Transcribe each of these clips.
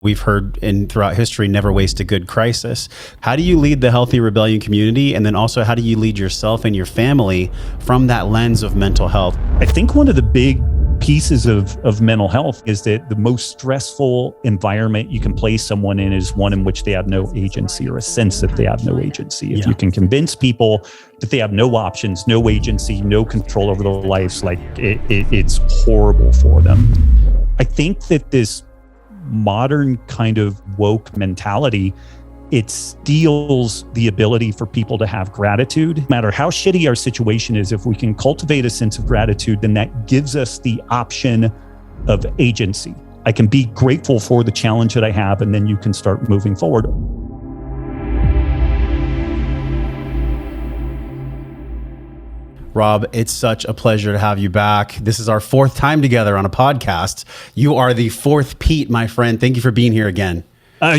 We've heard throughout history, never waste a good crisis. How do you lead the healthy rebellion community? And then also, how do you lead yourself and your family from that lens of mental health? I think one of the big pieces of mental health is that the most stressful environment you can place someone in is one in which they have no agency, or a sense that they have no agency. If you can convince people that they have no options, no agency, no control over their lives, like it's horrible for them. I think that this modern kind of woke mentality, it steals the ability for people to have gratitude. No matter how shitty our situation is, if we can cultivate a sense of gratitude, then that gives us the option of agency. I can be grateful for the challenge that I have, and then you can start moving forward. Robb, it's such a pleasure to have you back. This is our fourth time together on a podcast. You are the fourth Pete, my friend. Thank you for being here again.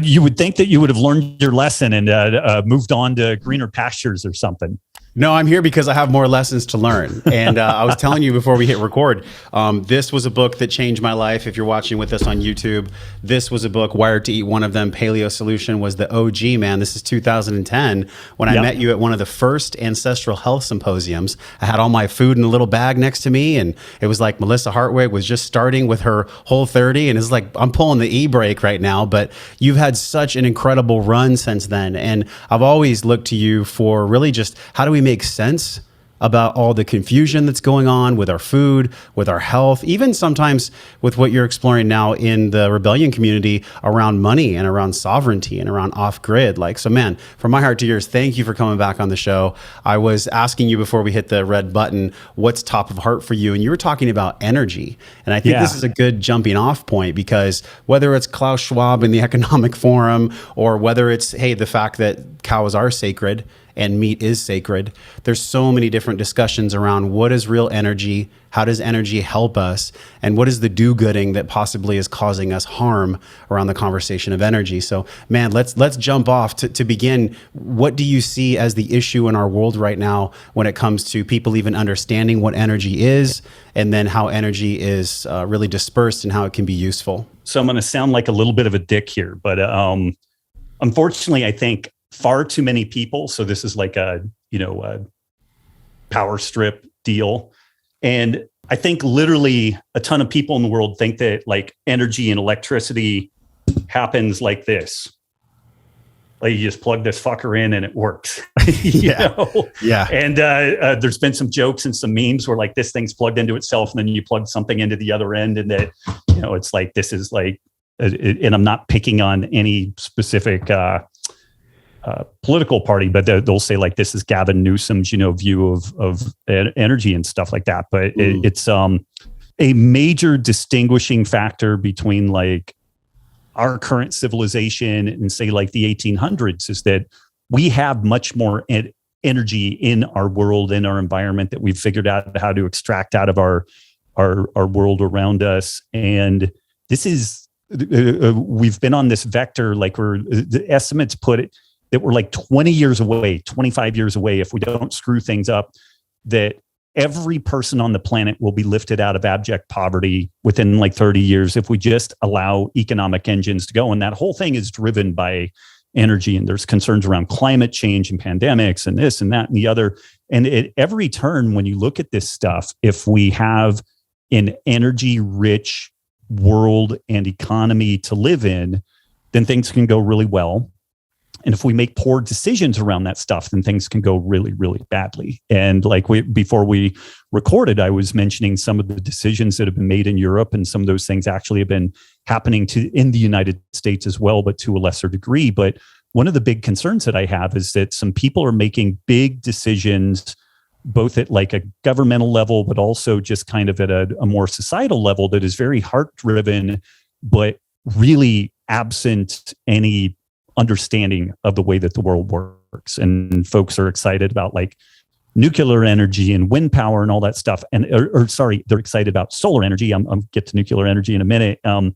You would think that you would have learned your lesson and moved on to greener pastures or something. No, I'm here because I have more lessons to learn. And I was telling you before we hit record, this was a book that changed my life. If you're watching with us on YouTube, this was a book, Wired to Eat One of Them, Paleo Solution, was the OG, man. This is 2010 when I met you at one of the first ancestral health symposiums. I had all my food in a little bag next to me, and it was like Melissa Hartwig was just starting with her Whole30, and it's like, I'm pulling the e-brake right now, but you've had such an incredible run since then. And I've always looked to you for really just, how do we make sense about all the confusion that's going on with our food, with our health, even sometimes with what you're exploring now in the rebellion community around money and around sovereignty and around off-grid. Like, so man, from my heart to yours, thank you for coming back on the show. I was asking you before we hit the red button, what's top of heart for you? And you were talking about energy. And I think this is a good jumping off point, because whether it's Klaus Schwab in the Economic Forum, or whether it's, hey, the fact that cows are sacred and meat is sacred, there's so many different discussions around what is real energy, how does energy help us, and what is the do-gooding that possibly is causing us harm around the conversation of energy. So man, let's jump off to begin. What do you see as the issue in our world right now when it comes to people even understanding what energy is, and then how energy is really dispersed and how it can be useful? So I'm going to sound like a little bit of a dick here, but unfortunately, I think far too many people. So this is like a power strip deal. And I think literally a ton of people in the world think that like energy and electricity happens like this. Like you just plug this fucker in and it works. Yeah. And there's been some jokes and some memes where like this thing's plugged into itself and then you plug something into the other end, and that, it's like, this is like, and I'm not picking on any specific political party, but they'll say like, this is Gavin Newsom's, view of energy and stuff like that. But it's a major distinguishing factor between like our current civilization and say like the 1800s is that we have much more energy in our world, in our environment, that we've figured out how to extract out of our world around us. And this is, we've been on this vector, like the estimates put it, that we're like 20 years away, 25 years away, if we don't screw things up, that every person on the planet will be lifted out of abject poverty within like 30 years if we just allow economic engines to go. And that whole thing is driven by energy. And there's concerns around climate change and pandemics and this and that and the other. And at every turn, when you look at this stuff, if we have an energy-rich world and economy to live in, then things can go really well. And if we make poor decisions around that stuff, then things can go really, really badly. And like before we recorded, I was mentioning some of the decisions that have been made in Europe, and some of those things actually have been happening in the United States as well, but to a lesser degree. But one of the big concerns that I have is that some people are making big decisions, both at like a governmental level, but also just kind of at a more societal level, that is very heart-driven, but really absent any understanding of the way that the world works. And folks are excited about like nuclear energy and wind power and all that stuff. And they're excited about solar energy. I'll get to nuclear energy in a minute. And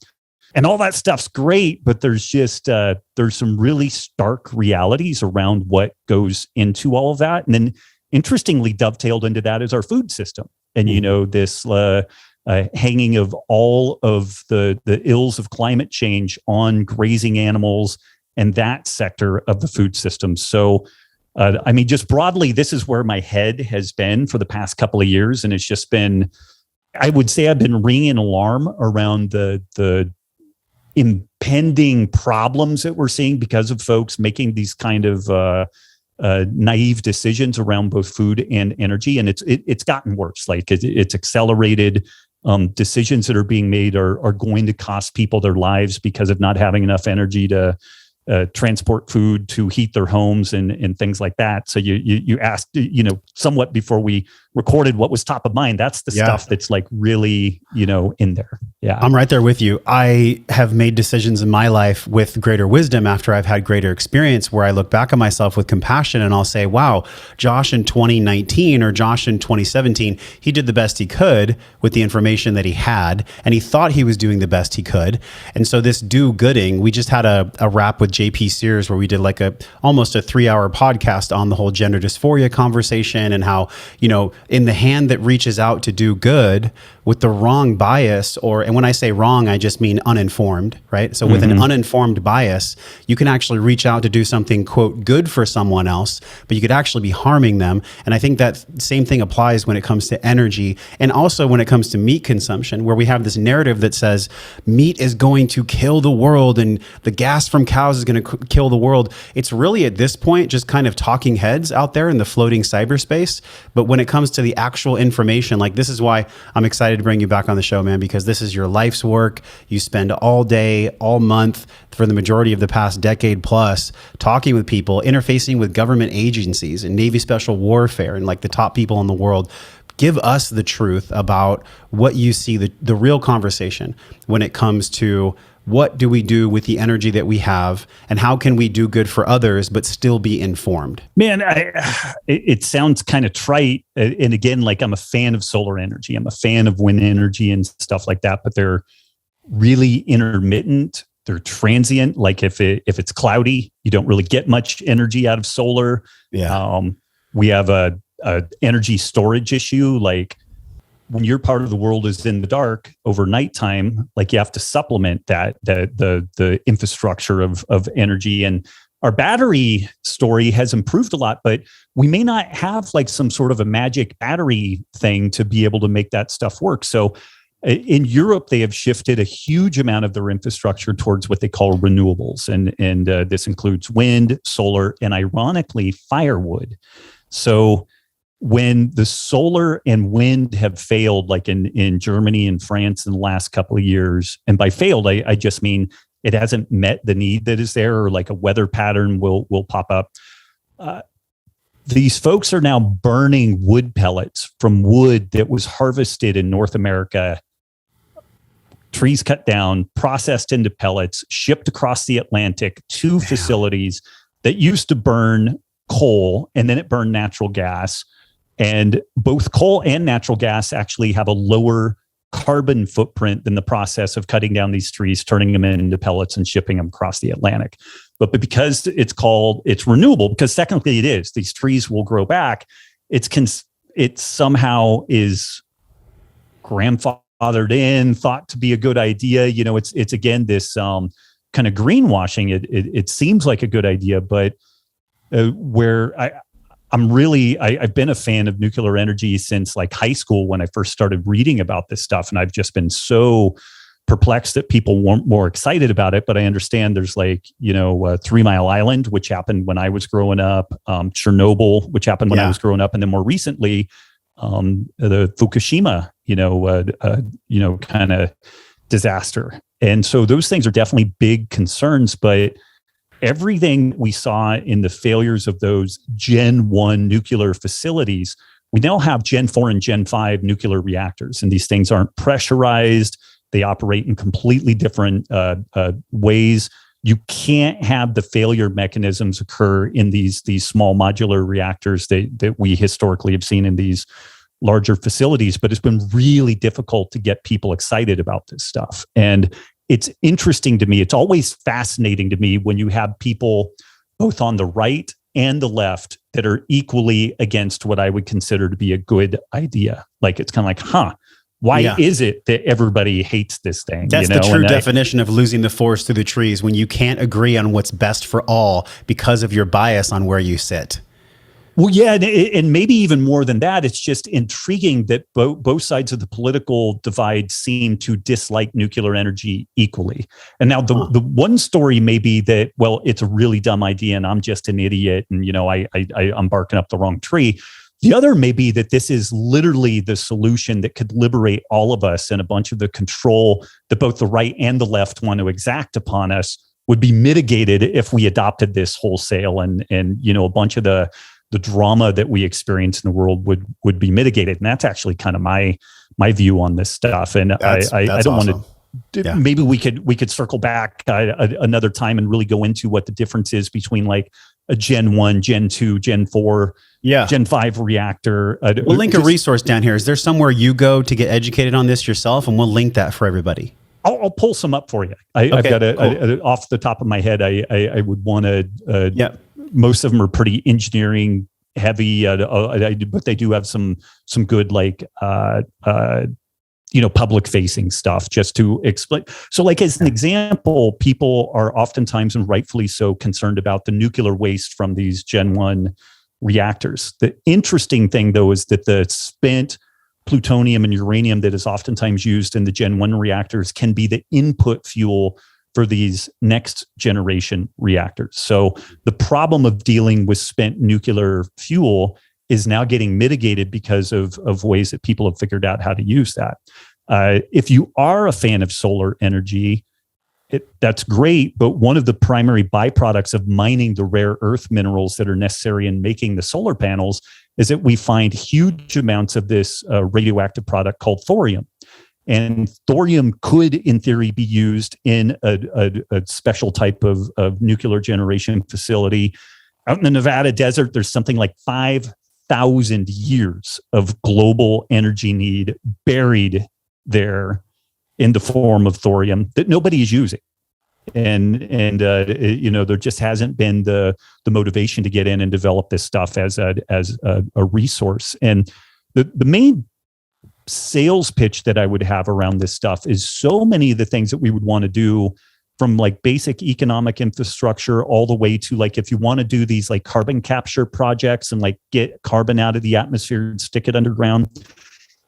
all that stuff's great, but there's just there's some really stark realities around what goes into all of that. And then interestingly dovetailed into that is our food system. And this hanging of all of the ills of climate change on grazing animals and that sector of the food system. So, I mean, just broadly, this is where my head has been for the past couple of years. And it's just been, I would say I've been ringing an alarm around the impending problems that we're seeing because of folks making these kind of naive decisions around both food and energy. And it's gotten worse. Like it's accelerated. Decisions that are being made are going to cost people their lives because of not having enough energy to transport food, to heat their homes, and things like that. So you asked, somewhat before we recorded what was top of mind. That's the stuff that's like really, in there. Yeah. I'm right there with you. I have made decisions in my life with greater wisdom after I've had greater experience, where I look back at myself with compassion and I'll say, wow, Josh in 2019 or Josh in 2017, he did the best he could with the information that he had, and he thought he was doing the best he could. And so this do-gooding, we just had a wrap with JP Sears where we did like almost a 3-hour podcast on the whole gender dysphoria conversation, and how, in the hand that reaches out to do good with the wrong bias, and when I say wrong, I just mean uninformed, right? So with an uninformed bias, you can actually reach out to do something, quote, good for someone else, but you could actually be harming them. And I think that same thing applies when it comes to energy, and also when it comes to meat consumption, where we have this narrative that says meat is going to kill the world and the gas from cows is going to kill the world. It's really at this point just kind of talking heads out there in the floating cyberspace. But when it comes to the actual information, like, this is why I'm excited to bring you back on the show, man, because this is your life's work. You spend all day, all month, for the majority of the past decade plus, talking with people, interfacing with government agencies and Navy Special Warfare and like the top people in the world. Give us the truth about what you see, the real conversation when it comes to what do we do with the energy that we have, and how can we do good for others but still be informed? Man, it sounds kind of trite. And again, like, I'm a fan of solar energy. I'm a fan of wind energy and stuff like that, but they're really intermittent. They're transient. Like if it's cloudy, you don't really get much energy out of solar. Yeah. We have a energy storage issue. Like, when your part of the world is in the dark over nighttime, like, you have to supplement the infrastructure of energy. And our battery story has improved a lot, but we may not have like some sort of a magic battery thing to be able to make that stuff work. So in Europe, they have shifted a huge amount of their infrastructure towards what they call renewables. And this includes wind, solar, and ironically, firewood. So when the solar and wind have failed, like in Germany and France in the last couple of years, and by failed, I just mean it hasn't met the need that is there, or like a weather pattern will pop up. These folks are now burning wood pellets from wood that was harvested in North America, trees cut down, processed into pellets, shipped across the Atlantic to facilities that used to burn coal, and then it burned natural gas. And both coal and natural gas actually have a lower carbon footprint than the process of cutting down these trees, turning them into pellets, and shipping them across the Atlantic. But because it's renewable, because technically it is, these trees will grow back. It somehow is grandfathered in, thought to be a good idea. It's again this kind of greenwashing. It seems like a good idea, but where I've been a fan of nuclear energy since like high school, when I first started reading about this stuff. And I've just been so perplexed that people weren't more excited about it. But I understand there's 3 Mile Island, which happened when I was growing up, Chernobyl, which happened when I was growing up. And then more recently, the Fukushima, kind of disaster. And so those things are definitely big concerns, but everything we saw in the failures of those Gen 1 nuclear facilities, we now have Gen 4 and Gen 5 nuclear reactors. And these things aren't pressurized. They operate in completely different ways. You can't have the failure mechanisms occur in these small modular reactors that we historically have seen in these larger facilities. But it's been really difficult to get people excited about this stuff. And it's interesting to me. It's always fascinating to me when you have people both on the right and the left that are equally against what I would consider to be a good idea. Like, it's kind of like, Why Yeah. is it that everybody hates this thing? That's you know? the true And definition of losing the forest through the trees, when you can't agree on what's best for all because of your bias on where you sit. Well, yeah, and maybe even more than that, it's just intriguing that both sides of the political divide seem to dislike nuclear energy equally. And now the one story may be that, well, it's a really dumb idea and I'm just an idiot and, you know, I'm barking up the wrong tree. The other may be that this is literally the solution that could liberate all of us, and a bunch of the control that both the right and the left want to exact upon us would be mitigated if we adopted this wholesale, and you know, a bunch of the drama that we experience in the world would be mitigated. And that's actually kind of my view on this stuff. And I don't awesome. want to, yeah. Maybe we could circle back another time and really go into what the difference is between like a Gen 1, Gen 2, Gen 4, Gen 5 reactor. We'll link a resource down here. Is there somewhere you go to get educated on this yourself? And we'll link that for everybody. I'll pull some up for you. I've got off the top of my head. I would want to, most of them are pretty engineering heavy, but they do have some good like you know, public facing stuff just to explain. So like as an example, people are oftentimes, and rightfully so, concerned about the nuclear waste from these Gen 1 reactors. The interesting thing though is that the spent plutonium and uranium that is oftentimes used in the Gen 1 reactors can be the input fuel for these next generation reactors. So the problem of dealing with spent nuclear fuel is now getting mitigated because of ways that people have figured out how to use that. If you are a fan of solar energy, that's great, but one of the primary byproducts of mining the rare earth minerals that are necessary in making the solar panels is that we find huge amounts of this radioactive product called thorium. And thorium could, in theory, be used in a special type of nuclear generation facility. Out in the Nevada desert, there's something like 5,000 years of global energy need buried there in the form of thorium that nobody is using. And you know, there just hasn't been the motivation to get in and develop this stuff as a resource. And the main sales pitch that I would have around this stuff is so many of the things that we would want to do, from like basic economic infrastructure all the way to like, if you want to do these like carbon capture projects and like get carbon out of the atmosphere and stick it underground,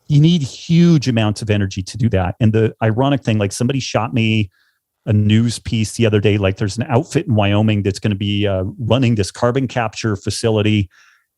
you need huge amounts of energy to do that. And the ironic thing, like somebody shot me a news piece the other day, like there's an outfit in Wyoming that's going to be running this carbon capture facility.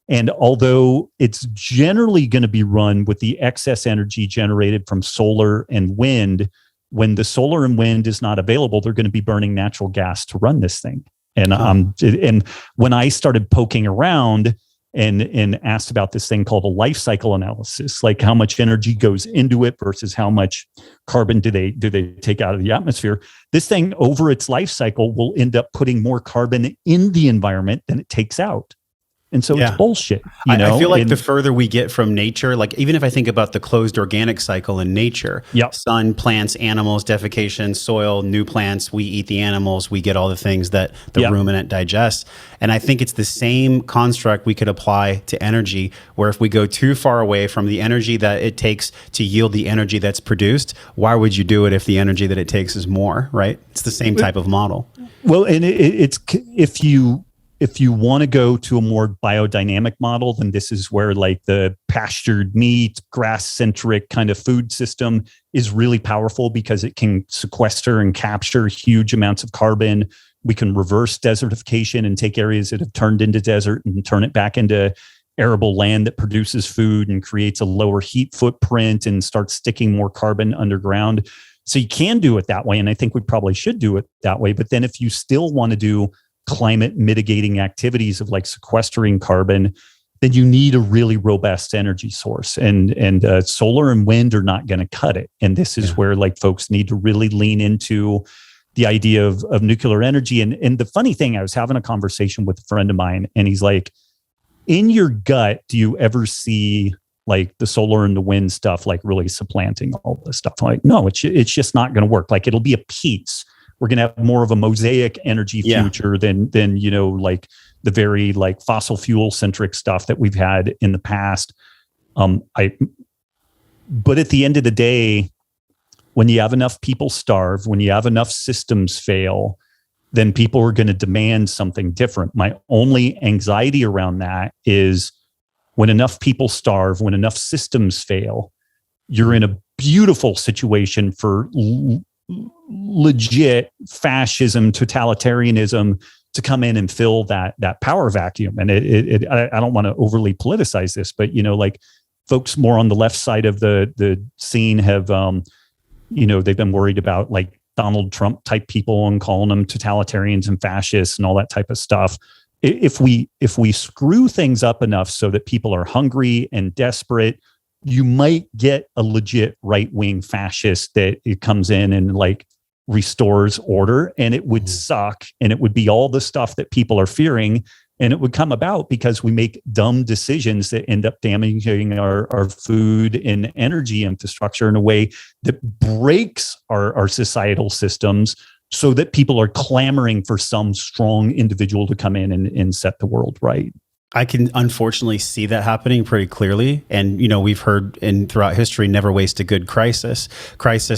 And although it's generally going to be run with the excess energy generated from solar and wind, when the solar and wind is not available, they're going to be burning natural gas to run this thing. And and when I started poking around and asked about this thing called a life cycle analysis, like how much energy goes into it versus how much carbon do they take out of the atmosphere, this thing over its life cycle will end up putting more carbon in the environment than it takes out. And so it's bullshit. You know? I feel like the further we get from nature, like even if I think about the closed organic cycle in nature, sun, plants, animals, defecation, soil, new plants, we eat the animals, we get all the things that the ruminant digests. And I think it's the same construct we could apply to energy, where if we go too far away from the energy that it takes to yield the energy that's produced, why would you do it if the energy that it takes is more, right? It's the same type of model. Well, and it's if you want to go to a more biodynamic model, then this is where like the pastured meat, grass-centric kind of food system is really powerful because it can sequester and capture huge amounts of carbon. We can reverse desertification and take areas that have turned into desert and turn it back into arable land that produces food and creates a lower heat footprint and starts sticking more carbon underground. So you can do it that way. And I think we probably should do it that way. But then if you still want to do climate mitigating activities of like sequestering carbon, then you need a really robust energy source, and solar and wind are not going to cut it. And this is where like folks need to really lean into the idea of nuclear energy. And the funny thing, I was having a conversation with a friend of mine, and he's like, in your gut, do you ever see like the solar and the wind stuff like really supplanting all this stuff? I'm like, no, it's just not going to work. Like it'll be a piece. We're going to have more of a mosaic energy future than you know, like the very like fossil fuel centric stuff that we've had in the past. But at the end of the day, when you have enough people starve, when you have enough systems fail, then people are going to demand something different. My only anxiety around that is when enough people starve, when enough systems fail, you're in a beautiful situation for legit fascism, totalitarianism to come in and fill that power vacuum. And I don't want to overly politicize this, but like folks more on the left side of the scene have, they've been worried about like Donald Trump type people and calling them totalitarians and fascists and all that type of stuff. If we screw things up enough so that people are hungry and desperate, you might get a legit right-wing fascist that it comes in and like restores order, and it would suck, and it would be all the stuff that people are fearing, and it would come about because we make dumb decisions that end up damaging our food and energy infrastructure in a way that breaks our societal systems, so that people are clamoring for some strong individual to come in and set the world right. I can unfortunately see that happening pretty clearly. And, we've heard throughout history, never waste a good crisis,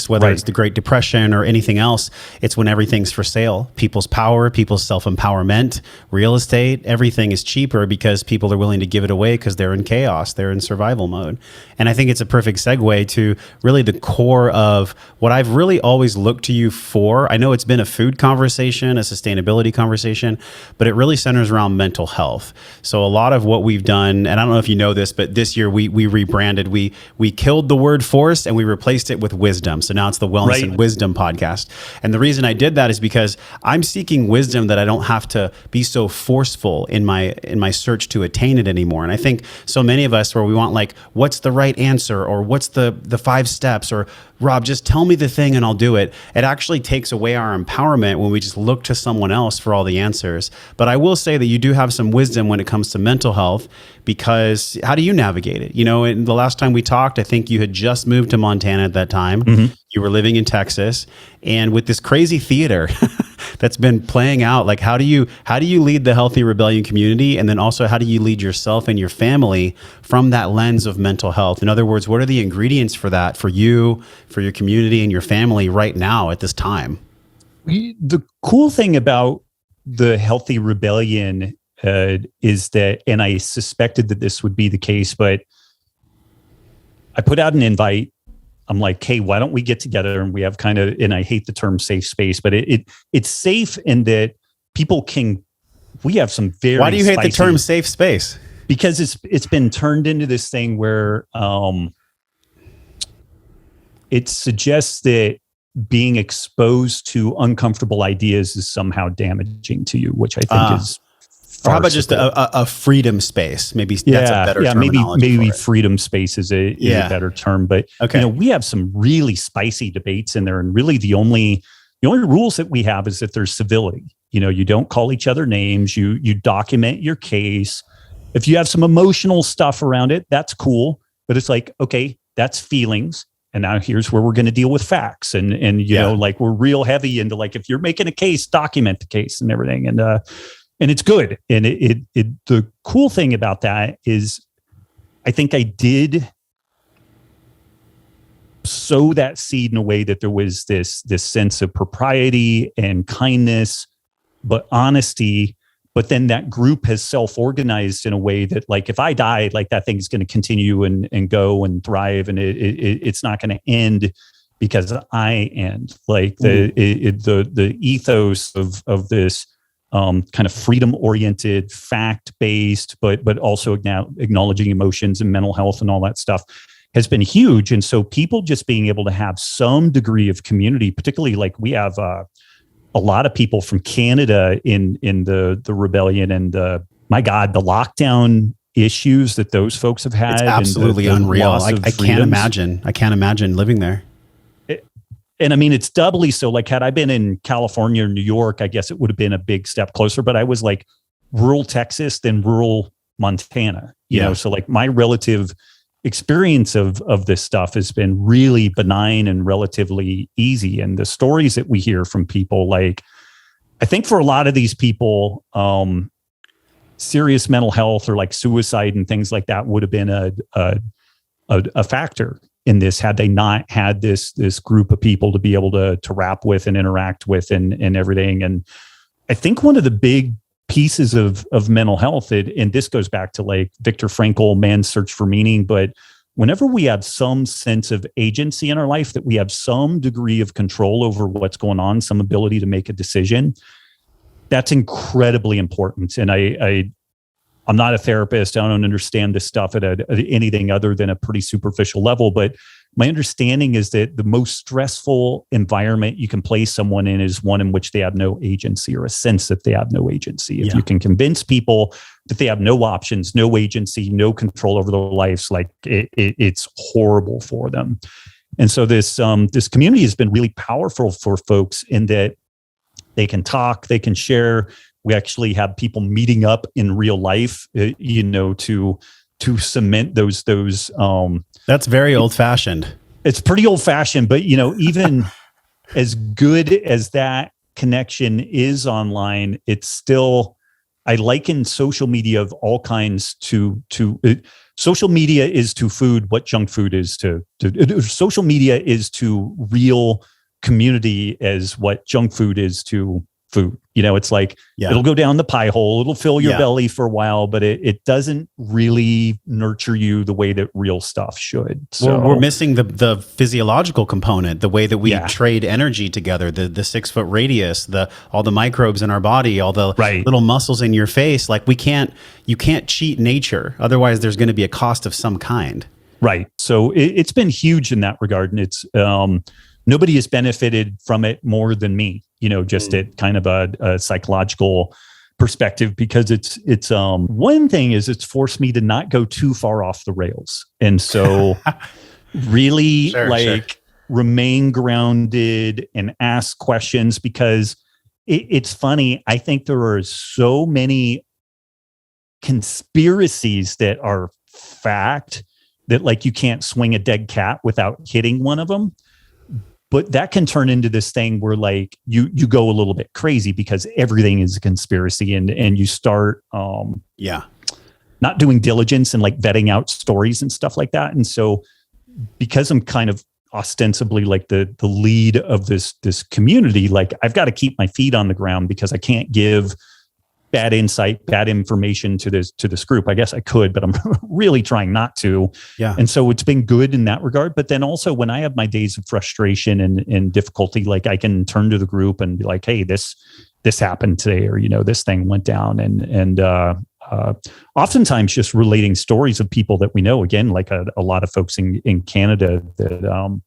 whether it's the Great Depression or anything else. It's when everything's for sale. People's power, people's self-empowerment, real estate, everything is cheaper because people are willing to give it away because they're in chaos. They're in survival mode. And I think it's a perfect segue to really the core of what I've really always looked to you for. I know it's been a food conversation, a sustainability conversation, but it really centers around mental health. So a lot of what we've done, and I don't know if you know this, but this year we rebranded. We killed the word force and we replaced it with wisdom. So now it's the Wellness and Wisdom podcast. And the reason I did that is because I'm seeking wisdom that I don't have to be so forceful in my search to attain it anymore. And I think so many of us where we want like, what's the right answer, or what's the 5 steps, or Rob, just tell me the thing and I'll do it. It actually takes away our empowerment when we just look to someone else for all the answers. But I will say that you do have some wisdom when it comes to mental health, because how do you navigate it? In the last time we talked, I think you had just moved to Montana at that time. Mm-hmm. You were living in Texas, and with this crazy theater that's been playing out, like how do you lead the Healthy Rebellion community, and then also how do you lead yourself and your family from that lens of mental health? In other words, what are the ingredients for that, for you, for your community and your family right now at this time? The cool thing about the Healthy Rebellion is that, and I suspected that this would be the case, but I put out an invite. I'm like, hey, why don't we get together and we have kind of, and I hate the term safe space, but it's safe in that people can, we have some very Why do you hate the term safe space? Because it's been turned into this thing where it suggests that being exposed to uncomfortable ideas is somehow damaging to you, which I think is or how about just a freedom space? Maybe that's a better terminology. Maybe freedom space is a better term. But we have some really spicy debates in there, and really the only rules that we have is that there's civility. You don't call each other names. You document your case. If you have some emotional stuff around it, that's cool. But it's like, okay, that's feelings. And now here's where we're going to deal with facts. And like we're real heavy into like, if you're making a case, document the case and everything. And it's good. And the cool thing about that is I think I did sow that seed in a way that there was this sense of propriety and kindness, but honesty. But then that group has self-organized in a way that, like, if I die, like that thing's going to continue and go and thrive, and it's not going to end because I end. Like the ethos of this kind of freedom-oriented, fact-based, but also acknowledging emotions and mental health and all that stuff has been huge. And so people just being able to have some degree of community, particularly like we have a lot of people from Canada in the rebellion, and my God, the lockdown issues that those folks have had. It's absolutely unreal. I can't imagine living there. And I mean, it's doubly so. Like, had I been in California or New York, I guess it would have been a big step closer. But I was like rural Texas, then rural Montana. You know, so like my relative experience of this stuff has been really benign and relatively easy. And the stories that we hear from people, like, I think for a lot of these people, serious mental health or like suicide and things like that would have been a factor. in this had they not had this group of people to be able to rap with and interact with and everything. And I think one of the big pieces of mental health, and this goes back to like Viktor Frankl, Man's Search for Meaning, but whenever we have some sense of agency in our life, that we have some degree of control over what's going on, some ability to make a decision, that's incredibly important. And I'm not a therapist. I don't understand this stuff at anything other than a pretty superficial level. But my understanding is that the most stressful environment you can place someone in is one in which they have no agency, or a sense that they have no agency. If you can convince people that they have no options, no agency, no control over their lives, like it's horrible for them. And so this community has been really powerful for folks in that they can talk, they can share. We actually have people meeting up in real life, to cement those. That's very old fashioned. It's pretty old fashioned, but even as good as that connection is online, it's still, I liken social media of all kinds to social media is to food what junk food is to social media is to real community as what junk food is to food. It's like, it'll go down the pie hole, it'll fill your belly for a while, but it doesn't really nurture you the way that real stuff should. So we're missing the physiological component, the way that we trade energy together, the 6 foot radius, all the microbes in our body, all the little muscles in your face. Like you can't cheat nature. Otherwise there's going to be a cost of some kind. Right. So it's been huge in that regard. And it's, nobody has benefited from it more than me, just at kind of a psychological perspective, because it's one thing is it's forced me to not go too far off the rails. And so really remain grounded and ask questions, because it's funny. I think there are so many conspiracies that are fact that like you can't swing a dead cat without hitting one of them. But that can turn into this thing where like you go a little bit crazy because everything is a conspiracy, and you start not doing diligence and like vetting out stories and stuff like that. And so because I'm kind of ostensibly like the lead of this community, like I've got to keep my feet on the ground, because I can't give bad insight, bad information to this group. I guess I could, but I'm really trying not to. Yeah. And so it's been good in that regard. But then also when I have my days of frustration and difficulty, like I can turn to the group and be like, hey, this happened today, or, this thing went down. And oftentimes just relating stories of people that we know, again, like a lot of folks in Canada that,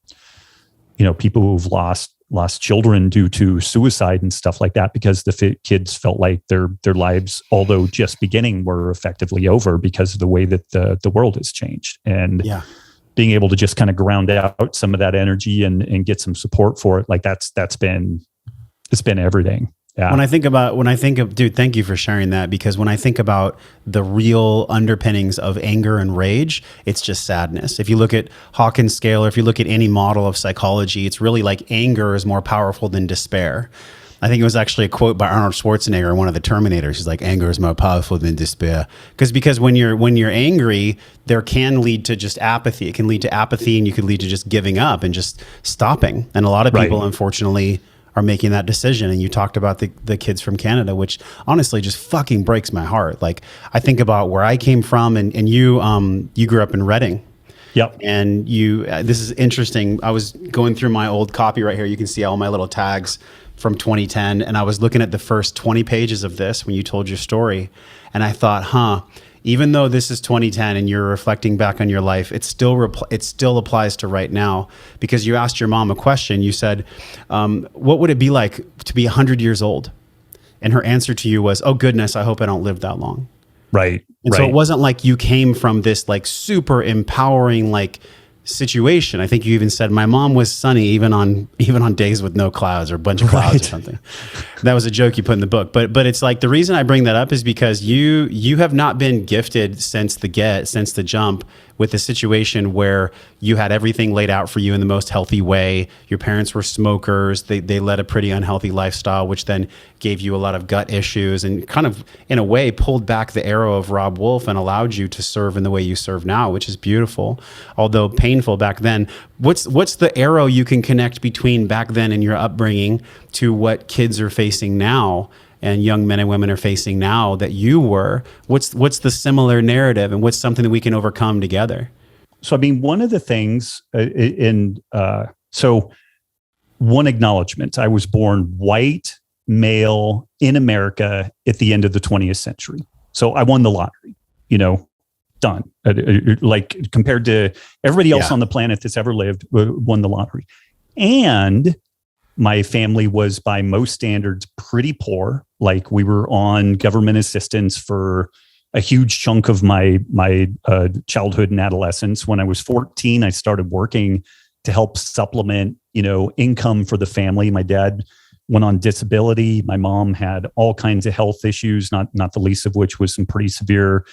people who've lost children due to suicide and stuff like that, because the kids felt like their lives, although just beginning, were effectively over because of the way that the world has changed. And being able to just kind of ground out some of that energy and get some support for it, like it's been everything. Yeah. When I think of, dude, thank you for sharing that, because when I think about the real underpinnings of anger and rage, it's just sadness. If you look at Hawkins scale, or if you look at any model of psychology, it's really like anger is more powerful than despair. I think it was actually a quote by Arnold Schwarzenegger in one of the Terminators. He's like, anger is more powerful than despair. Because when you're angry, there can lead to just apathy. It can lead to apathy, and you could lead to just giving up and just stopping. And a lot of people, unfortunately, are making that decision. And you talked about the kids from Canada, which honestly just fucking breaks my heart. Like I think about where I came from, and you grew up in Reading. Yep. And this is interesting. I was going through my old copy right here. You can see all my little tags from 2010. And I was looking at the first 20 pages of this when you told your story. And I thought, even though this is 2010 and you're reflecting back on your life, it still applies to right now, because you asked your mom a question. You said, what would it be like to be 100 years old? And her answer to you was, oh goodness, I hope I don't live that long. Right. And so it wasn't like you came from this like super empowering like situation. I think you even said my mom was sunny even on days with no clouds or a bunch of clouds or something. That was a joke you put in the book. But it's like, the reason I bring that up is because you have not been gifted since the jump with a situation where you had everything laid out for you in the most healthy way. Your parents were smokers. They led a pretty unhealthy lifestyle, which then gave you a lot of gut issues and kind of, in a way, pulled back the arrow of Robb Wolf and allowed you to serve in the way you serve now, which is beautiful, although painful back then. What's the arrow you can connect between back then and your upbringing to what kids are facing now and young men and women are facing now that you were? What's the similar narrative, and what's something that we can overcome together? So, I mean, one of the things so one acknowledgement, I was born white, male in America at the end of the 20th century. So I won the lottery, done. Like compared to everybody else on the planet that's ever lived, won the lottery. And my family was, by most standards, pretty poor. Like we were on government assistance for a huge chunk of my childhood and adolescence. When I was 14, I started working to help supplement, income for the family. My dad went on disability. My mom had all kinds of health issues, not the least of which was some pretty severe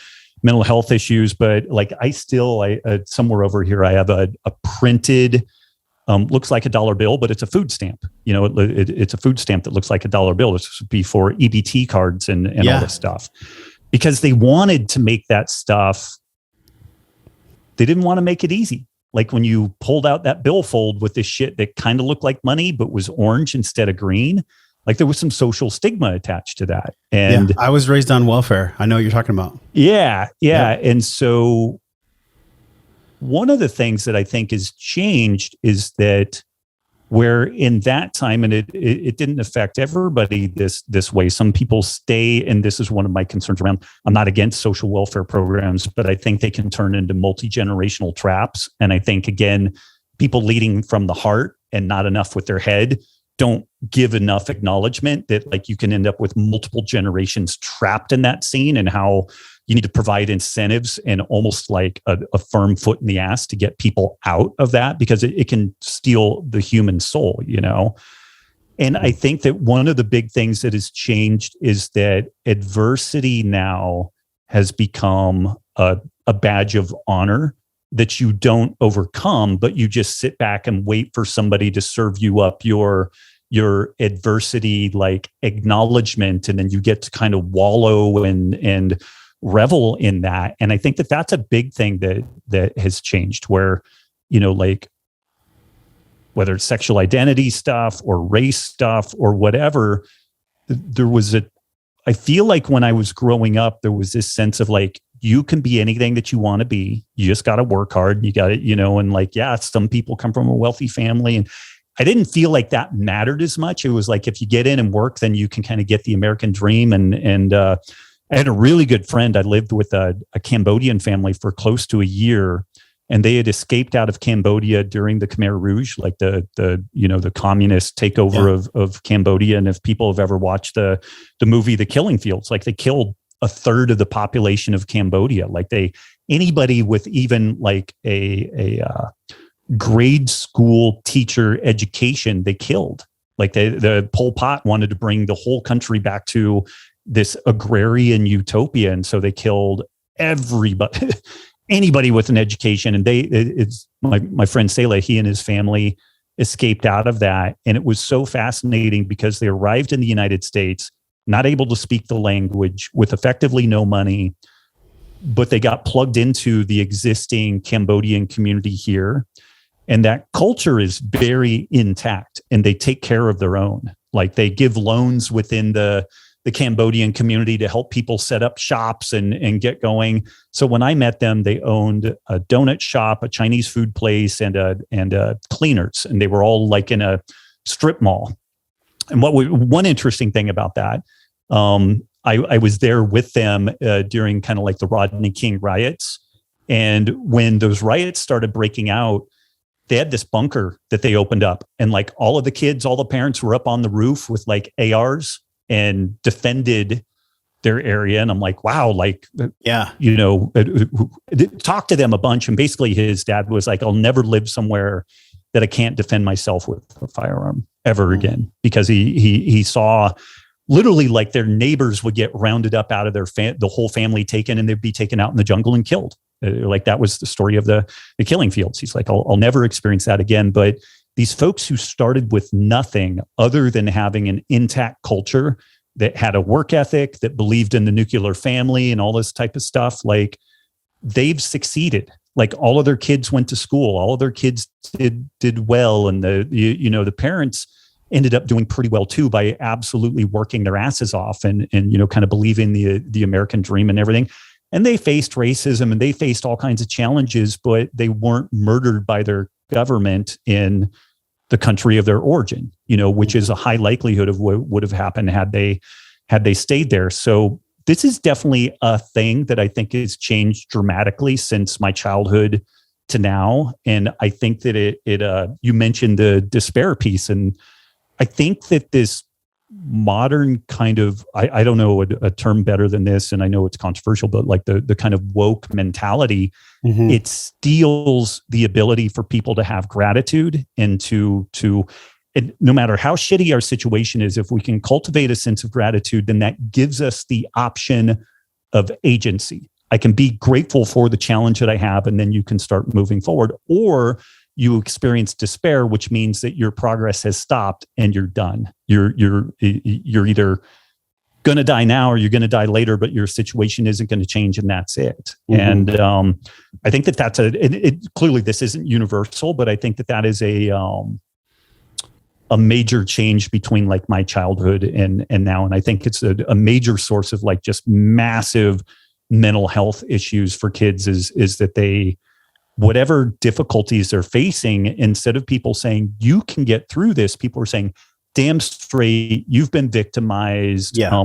mental health issues. But like I somewhere over here, I have a printed, looks like a dollar bill, but it's a food stamp. It's a food stamp that looks like a dollar bill. This would be for EBT cards and all this stuff, because they wanted to make that stuff. They didn't want to make it easy. Like when you pulled out that billfold with this shit that kind of looked like money, but was orange instead of green, like there was some social stigma attached to that. And I was raised on welfare. I know what you're talking about. Yeah. And so one of the things that I think has changed is that where in that time, and it didn't affect everybody this way. Some people stay, and this is one of my concerns around, I'm not against social welfare programs, but I think they can turn into multi-generational traps. And I think, again, people leading from the heart and not enough with their head don't give enough acknowledgement that like you can end up with multiple generations trapped in that scene, and how you need to provide incentives and almost like a firm foot in the ass to get people out of that, because it can steal the human soul, And I think that one of the big things that has changed is that adversity now has become a badge of honor that you don't overcome, but you just sit back and wait for somebody to serve you up your adversity, like acknowledgement, and then you get to kind of wallow and revel in that. And I think that that's a big thing that has changed, where, like whether it's sexual identity stuff or race stuff or whatever, I feel like when I was growing up, there was this sense of like, you can be anything that you want to be. You just got to work hard. You got to, and like, some people come from a wealthy family, and I didn't feel like that mattered as much. It was like, if you get in and work, then you can kind of get the American dream. And I had a really good friend. I lived with a Cambodian family for close to a year, and they had escaped out of Cambodia during the Khmer Rouge, like the communist takeover of Cambodia. And if people have ever watched the movie The Killing Fields, like they killed a third of the population of Cambodia. Like anybody with even like a grade school teacher education, they killed. Like the Pol Pot wanted to bring the whole country back to this agrarian utopia, and so they killed everybody, anybody with an education. And it's my friend Sela, he and his family escaped out of that, and it was so fascinating because they arrived in the United States, not able to speak the language, with effectively no money, but they got plugged into the existing Cambodian community here. And that culture is very intact, and they take care of their own. Like they give loans within the Cambodian community to help people set up shops and get going. So when I met them, they owned a donut shop, a Chinese food place, and a cleaners, and they were all like in a strip mall. And one interesting thing about that, I was there with them during kind of like the Rodney King riots. And when those riots started breaking out, they had this bunker that they opened up, and like all of the kids, all the parents were up on the roof with like ARs and defended their area. And I'm like, wow, like, talk to them a bunch. And basically his dad was like, I'll never live somewhere that I can't defend myself with a firearm ever again, because he saw literally like their neighbors would get rounded up out of the whole family taken, and they'd be taken out in the jungle and killed. Like that was the story of the killing fields. He's like, I'll never experience that again. But these folks who started with nothing other than having an intact culture that had a work ethic, that believed in the nuclear family and all this type of stuff, like they've succeeded. Like all of their kids went to school, all of their kids did well. And the parents ended up doing pretty well too by absolutely working their asses off and kind of believing the American dream and everything. And they faced racism and they faced all kinds of challenges, but they weren't murdered by their government in the country of their origin, which is a high likelihood of what would have happened had they stayed there. So this is definitely a thing that I think has changed dramatically since my childhood to now. And I think that you mentioned the despair piece. And I think that this modern kind of, I don't know a term better than this, and I know it's controversial, but like the kind of woke mentality, it steals the ability for people to have gratitude and to and no matter how shitty our situation is, if we can cultivate a sense of gratitude, then that gives us the option of agency. I can be grateful for the challenge that I have, and then you can start moving forward. Or you experience despair, which means that your progress has stopped and you're done. You're either going to die now or you're going to die later, but your situation isn't going to change, and that's it. And I think that's clearly this isn't universal, but I think that is a major change between like my childhood and now. And I think it's a major source of like just massive mental health issues for kids is that they, whatever difficulties they're facing, instead of people saying, you can get through this, people are saying, damn straight, you've been victimized. Yeah.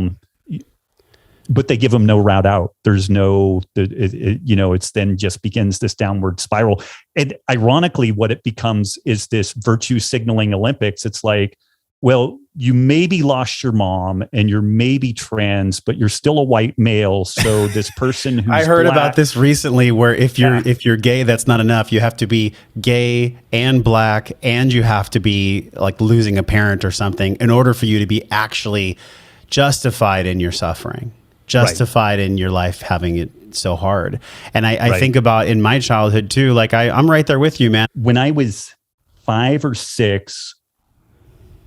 But they give them no route out. There's no, it's then just begins this downward spiral. And ironically, what it becomes is this virtue signaling Olympics. It's like, well, you maybe lost your mom and you're maybe trans, but you're still a white male. So this person who's I heard black, about this recently where if you're gay, that's not enough. You have to be gay and black, and you have to be like losing a parent or something in order for you to be actually justified in your suffering, justified in your life having it so hard. And I think about in my childhood too, like I'm right there with you, man. When I was 5 or 6,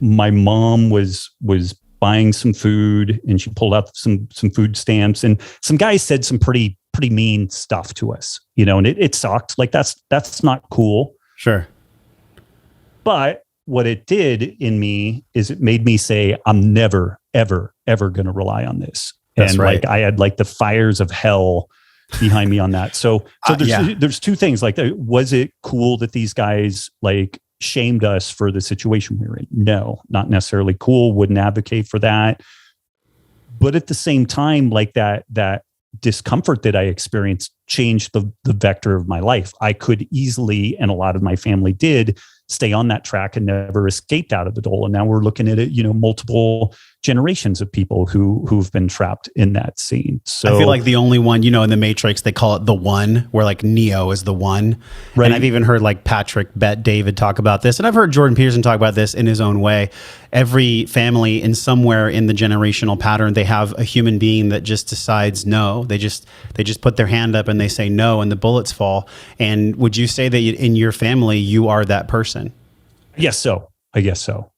my mom was buying some food, and she pulled out some food stamps, and some guys said some pretty mean stuff to us, and it sucked. Like that's not cool. Sure. But what it did in me is it made me say, I'm never, ever, ever going to rely on this. That's and right. like I had like the fires of hell behind me on that. So there's two things. Like, was it cool that these guys like shamed us for the situation we were in? No, not necessarily cool. Wouldn't advocate for that. But at the same time, like that discomfort that I experienced changed the vector of my life. I could easily, and a lot of my family did, stay on that track and never escaped out of the dole. And now we're looking at it, multiple generations of people who've been trapped in that scene. So I feel like the only one, in the Matrix, they call it the one, where like Neo is the one. Right. And I've even heard like Patrick Bet David talk about this. And I've heard Jordan Peterson talk about this in his own way. Every family in somewhere in the generational pattern, they have a human being that just decides no. They just put their hand up and they say no, and the bullets fall. And would you say that in your family, you are that person? I guess so.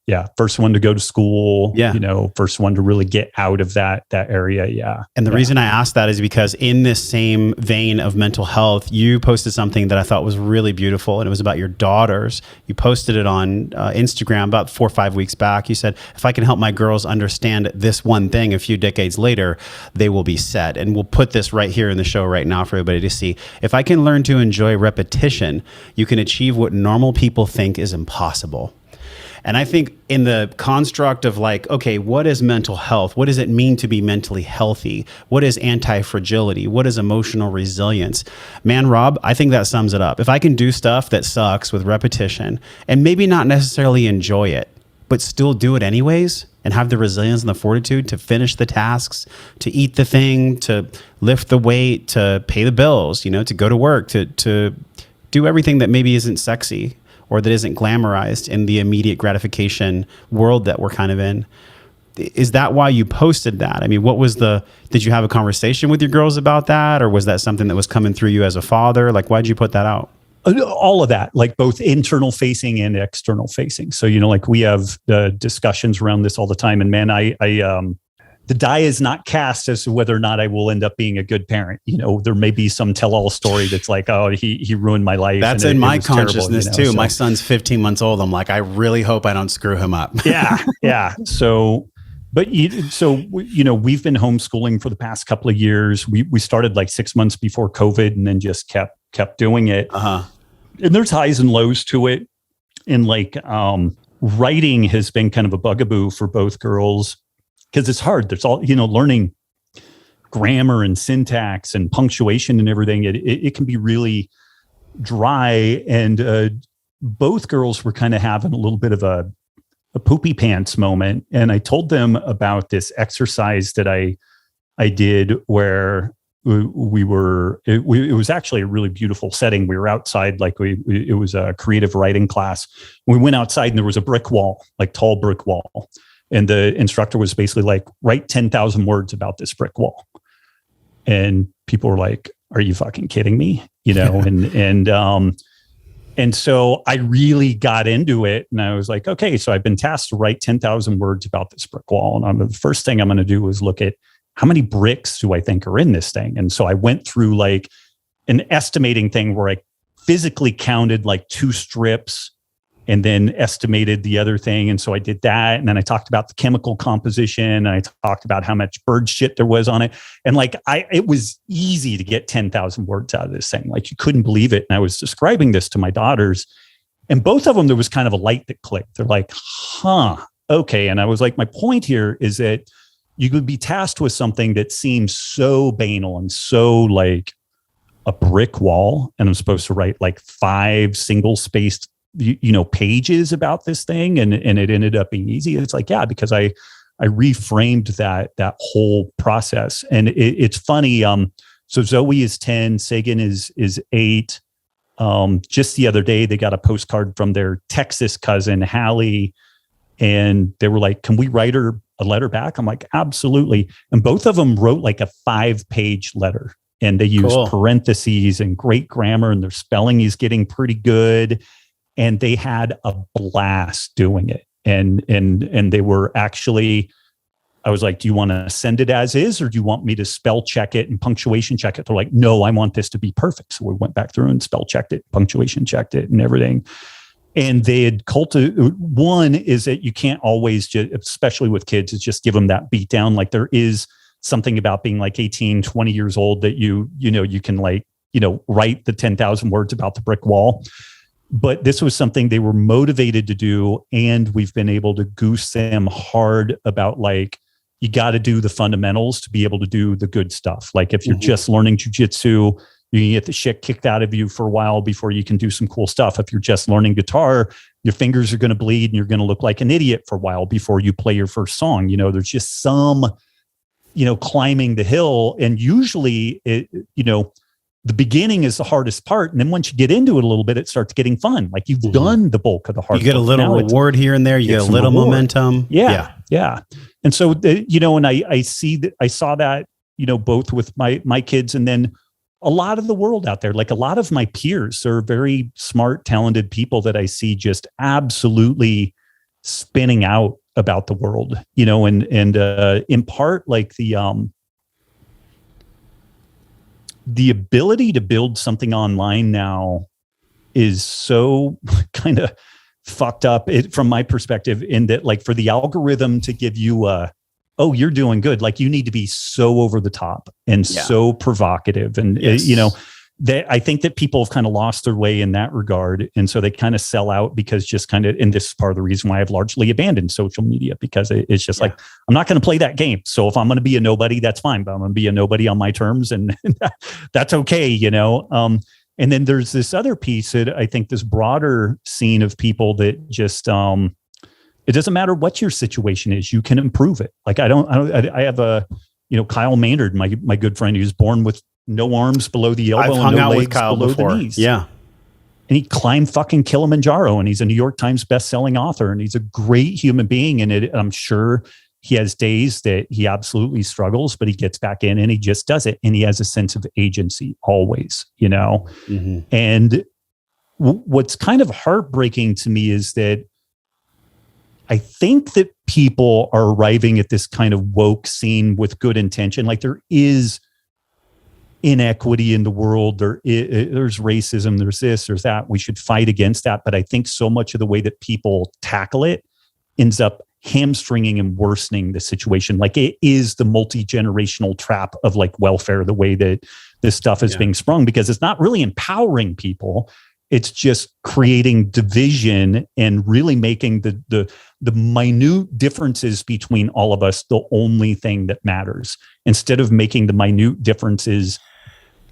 Yeah. First one to go to school. Yeah. First one to really get out of that area. Yeah. And the reason I asked that is because in this same vein of mental health, you posted something that I thought was really beautiful, and it was about your daughters. You posted it on Instagram about 4 or 5 weeks back. You said, if I can help my girls understand this one thing a few decades later, they will be set. And we'll put this right here in the show right now for everybody to see. If I can learn to enjoy repetition, you can achieve what normal people think is impossible. And I think in the construct of like, okay, what is mental health? What does it mean to be mentally healthy? What is anti-fragility? What is emotional resilience? Man, Rob, I think that sums it up. If I can do stuff that sucks with repetition and maybe not necessarily enjoy it, but still do it anyways and have the resilience and the fortitude to finish the tasks, to eat the thing, to lift the weight, to pay the bills, to go to work, to do everything that maybe isn't sexy or that isn't glamorized in the immediate gratification world that we're kind of in. is that why you posted that? I mean, did you have a conversation with your girls about that? Or was that something that was coming through you as a father? Like, why'd you put that out? All of that, like both internal facing and external facing. So, like we have discussions around this all the time. And man, the die is not cast as to whether or not I will end up being a good parent. There may be some tell-all story that's like, oh, he ruined my life. That's in my consciousness too. So, my son's 15 months old. I'm like, I really hope I don't screw him up. Yeah. So, but we've been homeschooling for the past couple of years. We started like 6 months before COVID, and then just kept doing it. And there's highs and lows to it. And like writing has been kind of a bugaboo for both girls because it's hard. There's all, learning grammar and syntax and punctuation and everything. It can be really dry. And both girls were kind of having a little bit of a poopy pants moment. And I told them about this exercise that I did where it was actually a really beautiful setting. We were outside, like it was a creative writing class. We went outside and there was a brick wall, like tall brick wall. And the instructor was basically like, write 10,000 words about this brick wall. And people were like, are you fucking kidding me? And so I really got into it, and I was like, okay, so I've been tasked to write 10,000 words about this brick wall. And the first thing I'm going to do is look at how many bricks do I think are in this thing? And so I went through like an estimating thing where I physically counted like 2 strips and then estimated the other thing. And so I did that. And then I talked about the chemical composition, and I talked about how much bird shit there was on it. And like, it was easy to get 10,000 words out of this thing. Like, you couldn't believe it. And I was describing this to my daughters, and both of them, there was kind of a light that clicked. They're like, okay. And I was like, my point here is that you could be tasked with something that seems so banal and so like a brick wall. And I'm supposed to write like 5 single-spaced pages about this thing, and it ended up being easy. It's like, yeah, because I reframed that whole process. And it's funny. So Zoe is 10, Sagan is 8. Just the other day, they got a postcard from their Texas cousin, Hallie, and they were like, can we write her a letter back? I'm like, absolutely. And both of them wrote like a 5-page letter, and they used parentheses and great grammar, and their spelling is getting pretty good. And they had a blast doing it. And they were actually, I was like, do you want to send it as is, or do you want me to spell check it and punctuation check it? They're like, no, I want this to be perfect. So we went back through and spell checked it, punctuation checked it, and everything. And they had one is that you can't always, especially with kids, is just give them that beat down. Like, there is something about being like 18, 20 years old that you can like, write the 10,000 words about the brick wall. But this was something they were motivated to do. And we've been able to goose them hard about like, you got to do the fundamentals to be able to do the good stuff. Like, if you're just learning jujitsu, you can get the shit kicked out of you for a while before you can do some cool stuff. If you're just learning guitar, your fingers are going to bleed and you're going to look like an idiot for a while before you play your first song. There's just some, climbing the hill. And usually, the beginning is the hardest part. And then once you get into it a little bit, it starts getting fun. Like, you've done the bulk of the hard. You get a little reward here and there. You get a little momentum. Yeah. And so, and I saw that, both with my kids, and then a lot of the world out there. Like, a lot of my peers are very smart, talented people that I see just absolutely spinning out about the world, and in part, like the ability to build something online now is so kind of fucked up from my perspective, in that, like, for the algorithm to give you oh, you're doing good, like, you need to be so over the top and so provocative. And, I think that people have kind of lost their way in that regard. And so they kind of sell out, because just kind of, and this is part of the reason why I've largely abandoned social media, because it's just like, I'm not going to play that game. So if I'm going to be a nobody, that's fine, but I'm going to be a nobody on my terms, and that's okay, And then there's this other piece that I think, this broader scene of people that just, it doesn't matter what your situation is, you can improve it. Like, I have a, Kyle Maynard, my good friend, who's born with no arms below the elbow, I've hung and no out legs with Kyle below before. the knees. Yeah. And he climbed fucking Kilimanjaro, and he's a New York Times best-selling author, and he's a great human being. And I'm sure he has days that he absolutely struggles, but he gets back in and he just does it. And he has a sense of agency always, And what's kind of heartbreaking to me is that I think that people are arriving at this kind of woke scene with good intention. Like there is inequity in the world. There's racism, there's this, there's that. We should fight against that. But I think so much of the way that people tackle it ends up hamstringing and worsening the situation. Like it is the multi-generational trap of like welfare, the way that this stuff is being sprung, because it's not really empowering people. It's just creating division and really making the minute differences between all of us the only thing that matters, instead of making the minute differences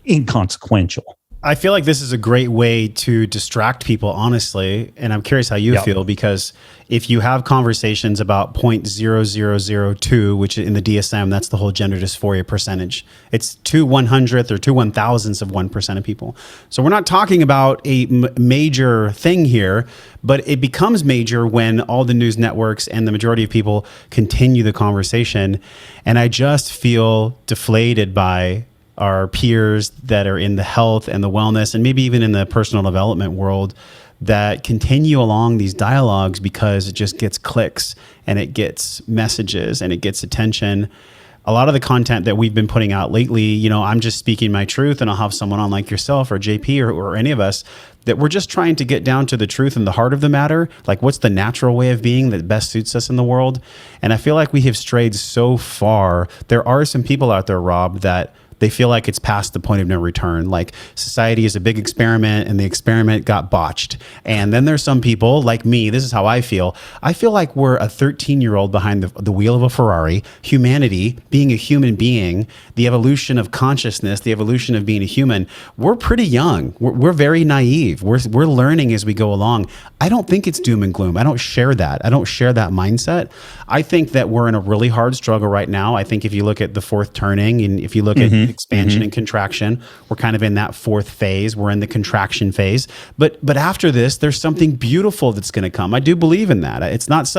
inconsequential. I feel like this is a great way to distract people, honestly. And I'm curious how you feel, because if you have conversations about 0.0002, which in the DSM, that's the whole gender dysphoria percentage. It's 2/100th or 2/1000th of 1% of people. So we're not talking about a major thing here, but it becomes major when all the news networks and the majority of people continue the conversation. And I just feel deflated by our peers that are in the health and the wellness and maybe even in the personal development world that continue along these dialogues because it just gets clicks and it gets messages and it gets attention. A lot of the content that we've been putting out lately, I'm just speaking my truth, and I'll have someone on like yourself or JP or any of us that we're just trying to get down to the truth and the heart of the matter. Like, what's the natural way of being that best suits us in the world? And I feel like we have strayed so far. There are some people out there, Robb, that they feel like it's past the point of no return. Like society is a big experiment and the experiment got botched. And then there's some people like me, this is how I feel. I feel like we're a 13-year-old behind the wheel of a Ferrari. Humanity, being a human being, the evolution of consciousness, the evolution of being a human, we're pretty young. We're very naive. We're learning as we go along. I don't think it's doom and gloom. I don't share that. I don't share that mindset. I think that we're in a really hard struggle right now. I think if you look at the fourth turning and if you look at expansion and contraction, we're kind of in that fourth phase. We're in the contraction phase. But after this, there's something beautiful that's going to come. I do believe in that. It's not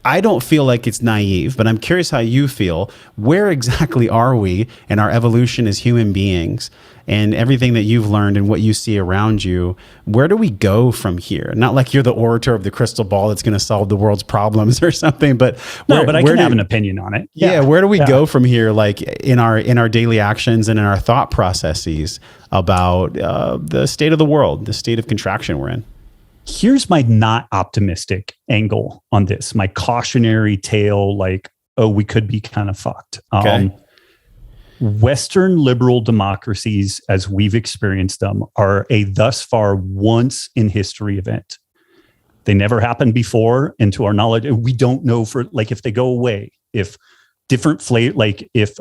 I don't feel like it's naive, but I'm curious how you feel. Where exactly are we in our evolution as human beings? And everything that you've learned and what you see around you, where do we go from here? Not like you're the orator of the crystal ball that's going to solve the world's problems or something, but I can have an opinion on it. Yeah, where do we go from here, like in our daily actions and in our thought processes about the state of the world, the state of contraction we're in? Here's my not optimistic angle on this, my cautionary tale, like, oh, we could be kind of fucked. Okay. Western liberal democracies, as we've experienced them, are a thus far once in history event. They never happened before, and to our knowledge, we don't know if they go away, if different flavor, like if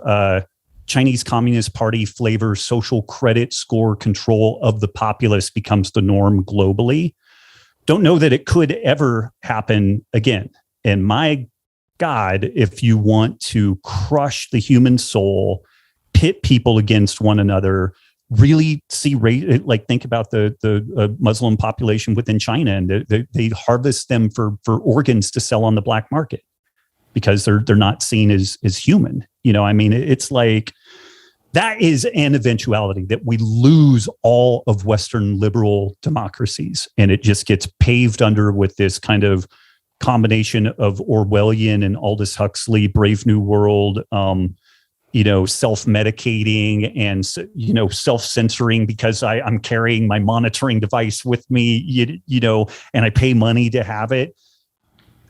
Chinese Communist Party flavor social credit score control of the populace becomes the norm globally. Don't know that it could ever happen again. And my God, if you want to crush the human soul, pit people against one another, really see like think about the Muslim population within China, and they harvest them for organs to sell on the black market because they're not seen as human. It's like that is an eventuality, that we lose all of Western liberal democracies, and it just gets paved under with this kind of combination of Orwellian and Aldous Huxley Brave New World, self-medicating and, self-censoring because I'm carrying my monitoring device with me, and I pay money to have it.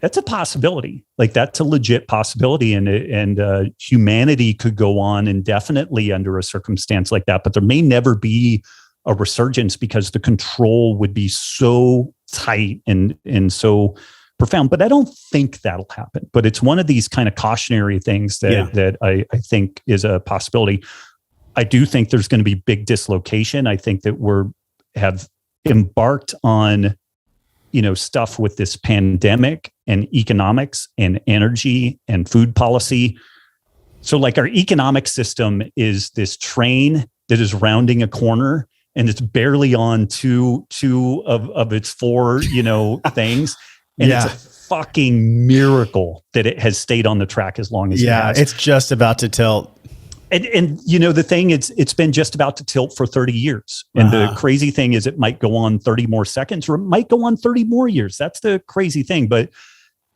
That's a possibility. Like, that's a legit possibility. And humanity could go on indefinitely under a circumstance like that, but there may never be a resurgence because the control would be so tight and so profound. But I don't think that'll happen. But it's one of these kind of cautionary things that I think is a possibility. I do think there's going to be big dislocation. I think that have embarked on, stuff with this pandemic and economics and energy and food policy. So like our economic system is this train that is rounding a corner, and it's barely on two of its four, things. And it's a fucking miracle that it has stayed on the track as long as it has. It's just about to tilt. And the thing, it's been just about to tilt for 30 years. And the crazy thing is it might go on 30 more seconds, or it might go on 30 more years. That's the crazy thing. But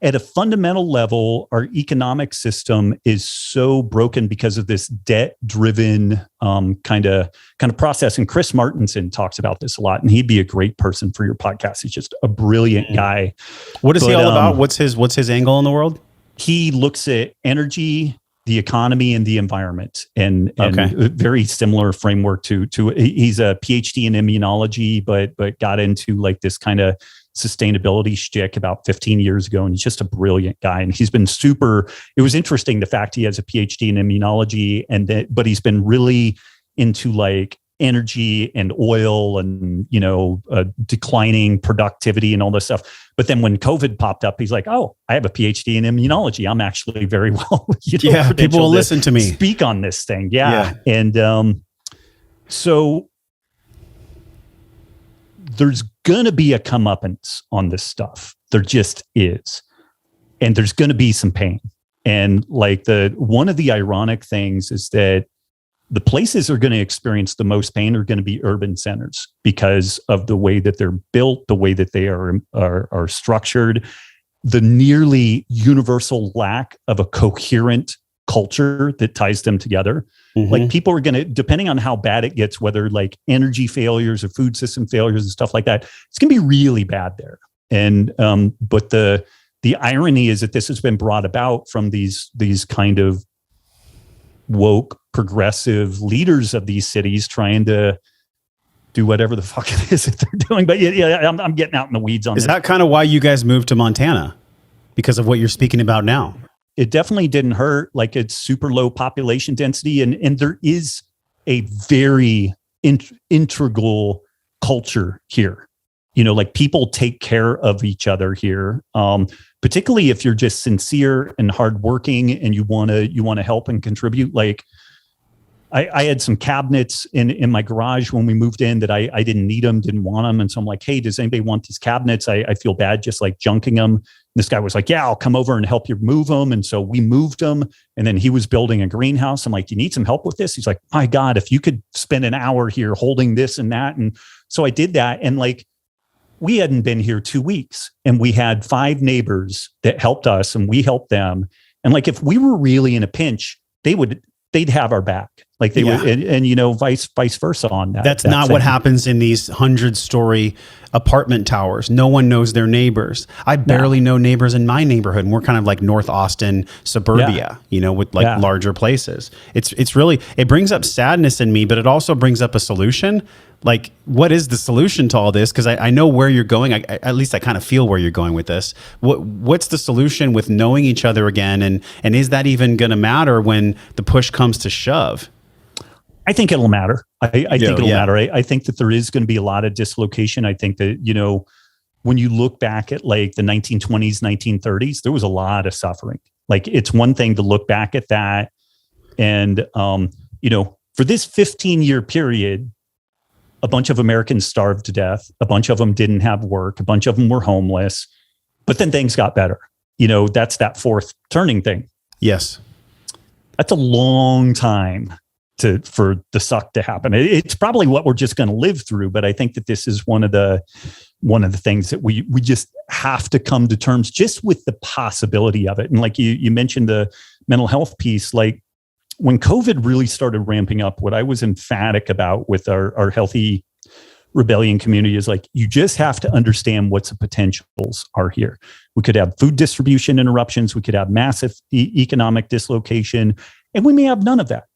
at a fundamental level, our economic system is so broken because of this debt-driven kind of process. And Chris Martenson talks about this a lot, and he'd be a great person for your podcast. He's just a brilliant guy. What is he all about? What's his angle in the world? He looks at energy, the economy, and the environment, and a very similar framework to he's a PhD in immunology, but got into like this kind of sustainability shtick about 15 years ago. And he's just a brilliant guy. And he's been it was interesting, the fact he has a PhD in immunology, but he's been really into like energy and oil and, declining productivity and all this stuff. But then when COVID popped up, he's like, oh, I have a PhD in immunology. I'm actually very well, people will listen to me speak on this thing. Yeah. And so there's going to be a comeuppance on this stuff. There just is. And there's going to be some pain. And like one of the ironic things is that the places that are going to experience the most pain are going to be urban centers because of the way that they're built, the way that they are structured, the nearly universal lack of a coherent culture that ties them together. Mm-hmm. Like people are going to, depending on how bad it gets, whether like energy failures or food system failures and stuff like that, it's going to be really bad there. And but the irony is that this has been brought about from these kind of woke progressive leaders of these cities trying to do whatever the fuck it is that they're doing. But I'm getting out in the weeds on this. Is that kind of why you guys moved to Montana? Because of what you're speaking about now? It definitely didn't hurt. Like it's super low population density. And there is a very integral culture here. Like people take care of each other here. Particularly if you're just sincere and hardworking and you want to help and contribute. Like I had some cabinets in my garage when we moved in that I didn't need them, didn't want them. And so I'm like, hey, does anybody want these cabinets? I feel bad just like junking them. And this guy was like, yeah, I'll come over and help you move them. And so we moved them. And then he was building a greenhouse. I'm like, do you need some help with this? He's like, my God, if you could spend an hour here holding this and that. And so I did that. And like, we hadn't been here 2 weeks and we had 5 neighbors that helped us and we helped them. And like, if we were really in a pinch, they'd have our back. Like they would, and vice versa on that. That's not what happens in these 100-story apartment towers. No one knows their neighbors. I barely know neighbors in my neighborhood. And we're kind of like North Austin suburbia, with like larger places. It's really, it brings up sadness in me, but it also brings up a solution. Like, what is the solution to all this? Because I know where you're going. At least I kind of feel where you're going with this. What's the solution with knowing each other again? And is that even going to matter when the push comes to shove? I think it'll matter. I think it'll matter. I think that there is going to be a lot of dislocation. I think that, when you look back at like the 1920s, 1930s, there was a lot of suffering. Like it's one thing to look back at that. And, for this 15-year period, a bunch of Americans starved to death. A bunch of them didn't have work. A bunch of them were homeless. But then things got better. That's that fourth turning thing. Yes. That's a long time for the suck to happen. It's probably what we're just going to live through. But I think that this is one of the things that we just have to come to terms just with the possibility of it. And like you mentioned the mental health piece, like when COVID really started ramping up, what I was emphatic about with our Healthy Rebellion community is like, you just have to understand what the potentials are here. We could have food distribution interruptions. We could have massive economic dislocation, and we may have none of that.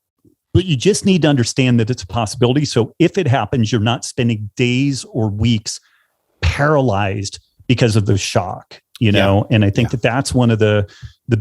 But you just need to understand that it's a possibility. So if it happens, you're not spending days or weeks paralyzed because of the shock, And I think that that's one of the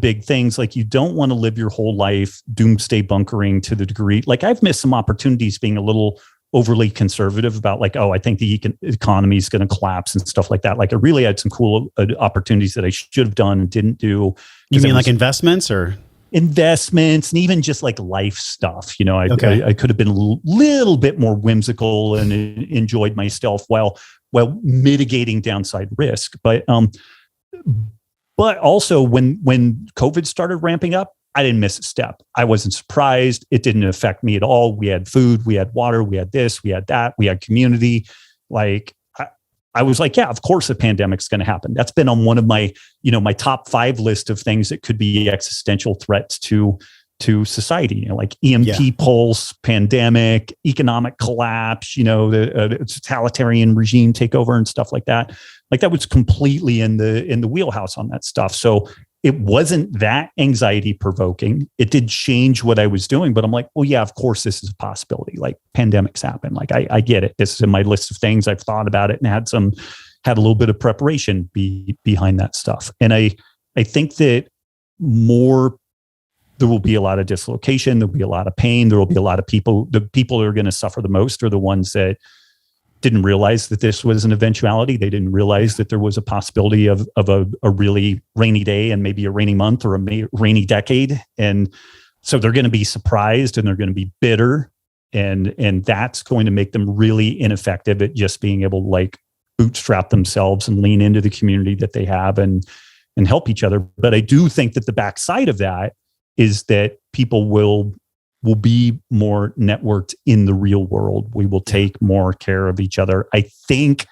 big things. Like you don't want to live your whole life doomsday bunkering to the degree. Like I've missed some opportunities being a little overly conservative about like, oh, I think the economy is going to collapse and stuff like that. Like I really had some cool opportunities that I should have done and didn't do. You mean like investments or? Investments and even just like life stuff. I could have been a little bit more whimsical and enjoyed myself while mitigating downside risk. But But also when COVID started ramping up, I didn't miss a step. I wasn't surprised. It didn't affect me at all. We had food, we had water, we had this, we had that, we had community. Like I was like, yeah, of course a pandemic's going to happen. That's been on one of my, my top 5 list of things that could be existential threats to society, like EMP pulse, pandemic, economic collapse, the totalitarian regime takeover and stuff like that. Like that was completely in the wheelhouse on that stuff. So it wasn't that anxiety provoking. It did change what I was doing, but I'm like, well, yeah, of course this is a possibility. Like pandemics happen. Like I get it. This is in my list of things. I've thought about it and had a little bit of preparation behind that stuff. And I think that there will be a lot of dislocation. There'll be a lot of pain. There will be a lot of people. The people who are going to suffer the most are the ones that didn't realize that this was an eventuality. They didn't realize that there was a possibility of a really rainy day and maybe a rainy month or a rainy decade. And so they're going to be surprised and they're going to be bitter. And that's going to make them really ineffective at just being able to like bootstrap themselves and lean into the community that they have and help each other. But I do think that the backside of that is that people will be more networked in the real world. We will take more care of each other. I think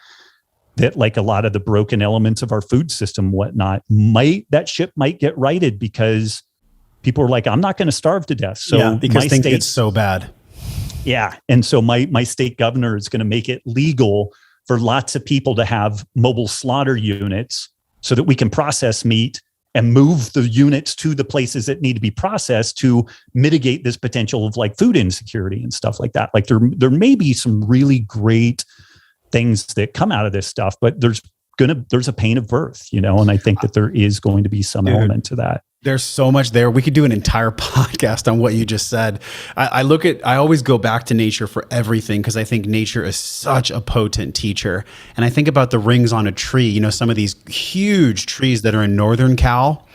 that like a lot of the broken elements of our food system, whatnot, that ship might get righted because people are like, I'm not going to starve to death. So because things get so bad. Yeah. And so my state governor is going to make it legal for lots of people to have mobile slaughter units so that we can process meat and move the units to the places that need to be processed to mitigate this potential of like food insecurity and stuff like that. Like there may be some really great things that come out of this stuff, but there's a pain of birth, and I think that there is going to be some element to that. There's so much there. We could do an entire podcast on what you just said. I always go back to nature for everything because I think nature is such a potent teacher. And I think about the rings on a tree, some of these huge trees that are in Northern Cal,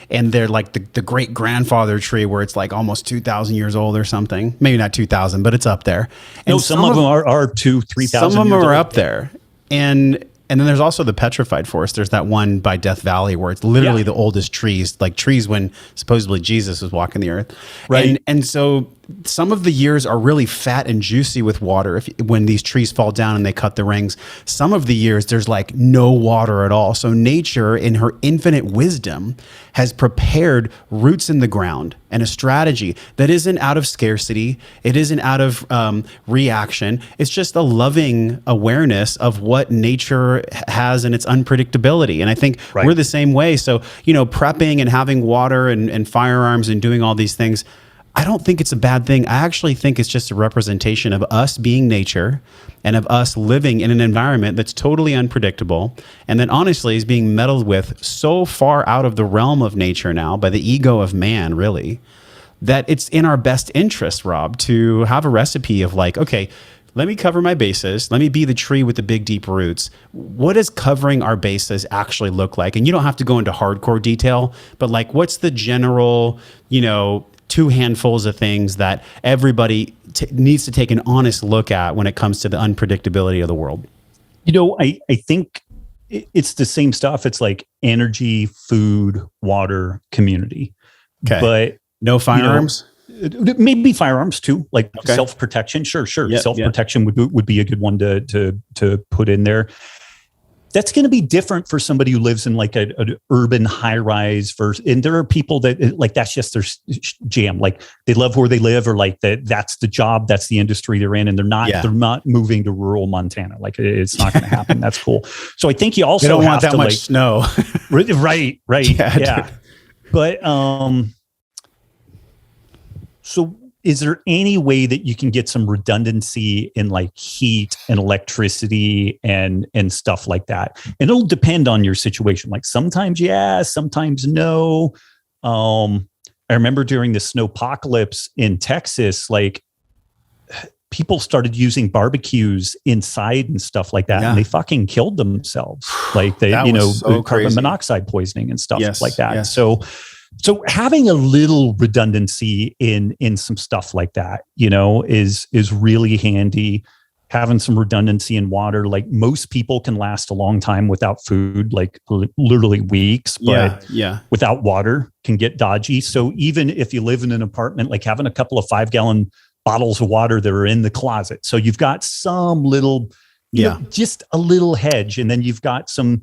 and they're like the great grandfather tree where it's like almost 2,000 years old or something. Maybe not 2,000, but it's up there. And no, some of them are 2,000-3,000. Some of them are up there. And then there's also the petrified forest. There's that one by Death Valley where it's literally the oldest trees, like trees when supposedly Jesus was walking the earth. Right. And so some of the years are really fat and juicy with water when these trees fall down and they cut the rings. Some of the years there's like no water at all. So nature in her infinite wisdom has prepared roots in the ground and a strategy that isn't out of scarcity. It isn't out of reaction. It's just a loving awareness of what nature has and its unpredictability. And I think we're the same way. So, prepping and having water and firearms and doing all these things, I don't think it's a bad thing. I actually think it's just a representation of us being nature and of us living in an environment that's totally unpredictable and that honestly is being meddled with so far out of the realm of nature now by the ego of man, really, that it's in our best interest, Rob, to have a recipe of like, okay, let me cover my bases. Let me be the tree with the big, deep roots. What does covering our bases actually look like? And you don't have to go into hardcore detail, but like, what's the general, 2 handfuls of things that everybody needs to take an honest look at when it comes to the unpredictability of the world? I think it's the same stuff. It's like energy, food, water, community. Okay. But no firearms? Maybe firearms too, like self-protection. Sure. Yep, self-protection would be a good one to put in there. That's going to be different for somebody who lives in like an urban high-rise versus, and there are people that like that's just their jam. Like they love where they live, or like that's the job, that's the industry they're in, and they're not moving to rural Montana. Like it's not going to happen. That's cool. So I think you also don't want that much snow. Right. Yeah. But so is there any way that you can get some redundancy in like heat and electricity and stuff like that? And it'll depend on your situation. Like sometimes yes, sometimes no. I remember during the snowpocalypse in Texas, like people started using barbecues inside and stuff like that, and they fucking killed themselves. Like they, so carbon monoxide poisoning and stuff like that. Yes. So having a little redundancy in some stuff like that, is really handy. having some redundancy in water. Like most people can last a long time without food, like literally weeks, but without water can get dodgy. So even if you live in an apartment, like having a couple of 5-gallon bottles of water that are in the closet. So you've got some little, you know, just a little hedge, and then you've got some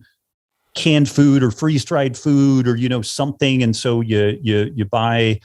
canned food or freeze-dried food or, you know, something. And so you buy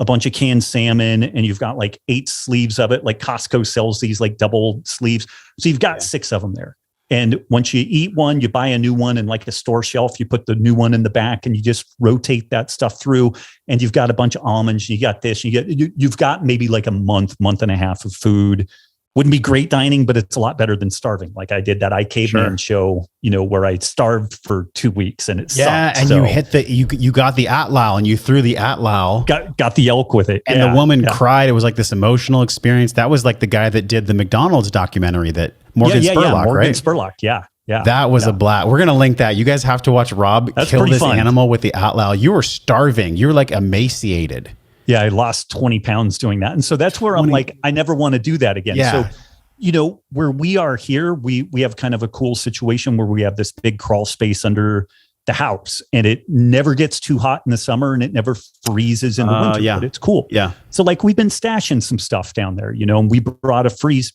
a bunch of canned salmon and you've got like 8 sleeves of it. Like Costco sells these like double sleeves. So you've got 6 of them there. And once you eat one, you buy a new one, and like a store shelf, you put the new one in the back and you just rotate that stuff through, and you've got a bunch of almonds, you got this, you've got maybe like a month and a half of food. Wouldn't be great dining, but it's a lot better than starving. Like I did that Caveman show, you know, where I starved for 2 weeks and it sucked. And you hit you got the atlow and you threw the atlow. Got the elk with it. And the woman cried. It was like this emotional experience. That was like the guy that did the McDonald's documentary that Morgan Spurlock, Morgan right? Spurlock, yeah. That was a blast. We're going to link that. You guys have to watch Robb kill this animal with the atlow. You were starving. You were like emaciated. Yeah, I lost 20 pounds doing that. And so that's where I'm like, I never want to do that again. Yeah. So, you know, where we are here, we have kind of a cool situation where we have this big crawl space under the house, and it never gets too hot in the summer and it never freezes in the winter, but it's cool. Yeah. So like we've been stashing some stuff down there, you know, and we brought a freeze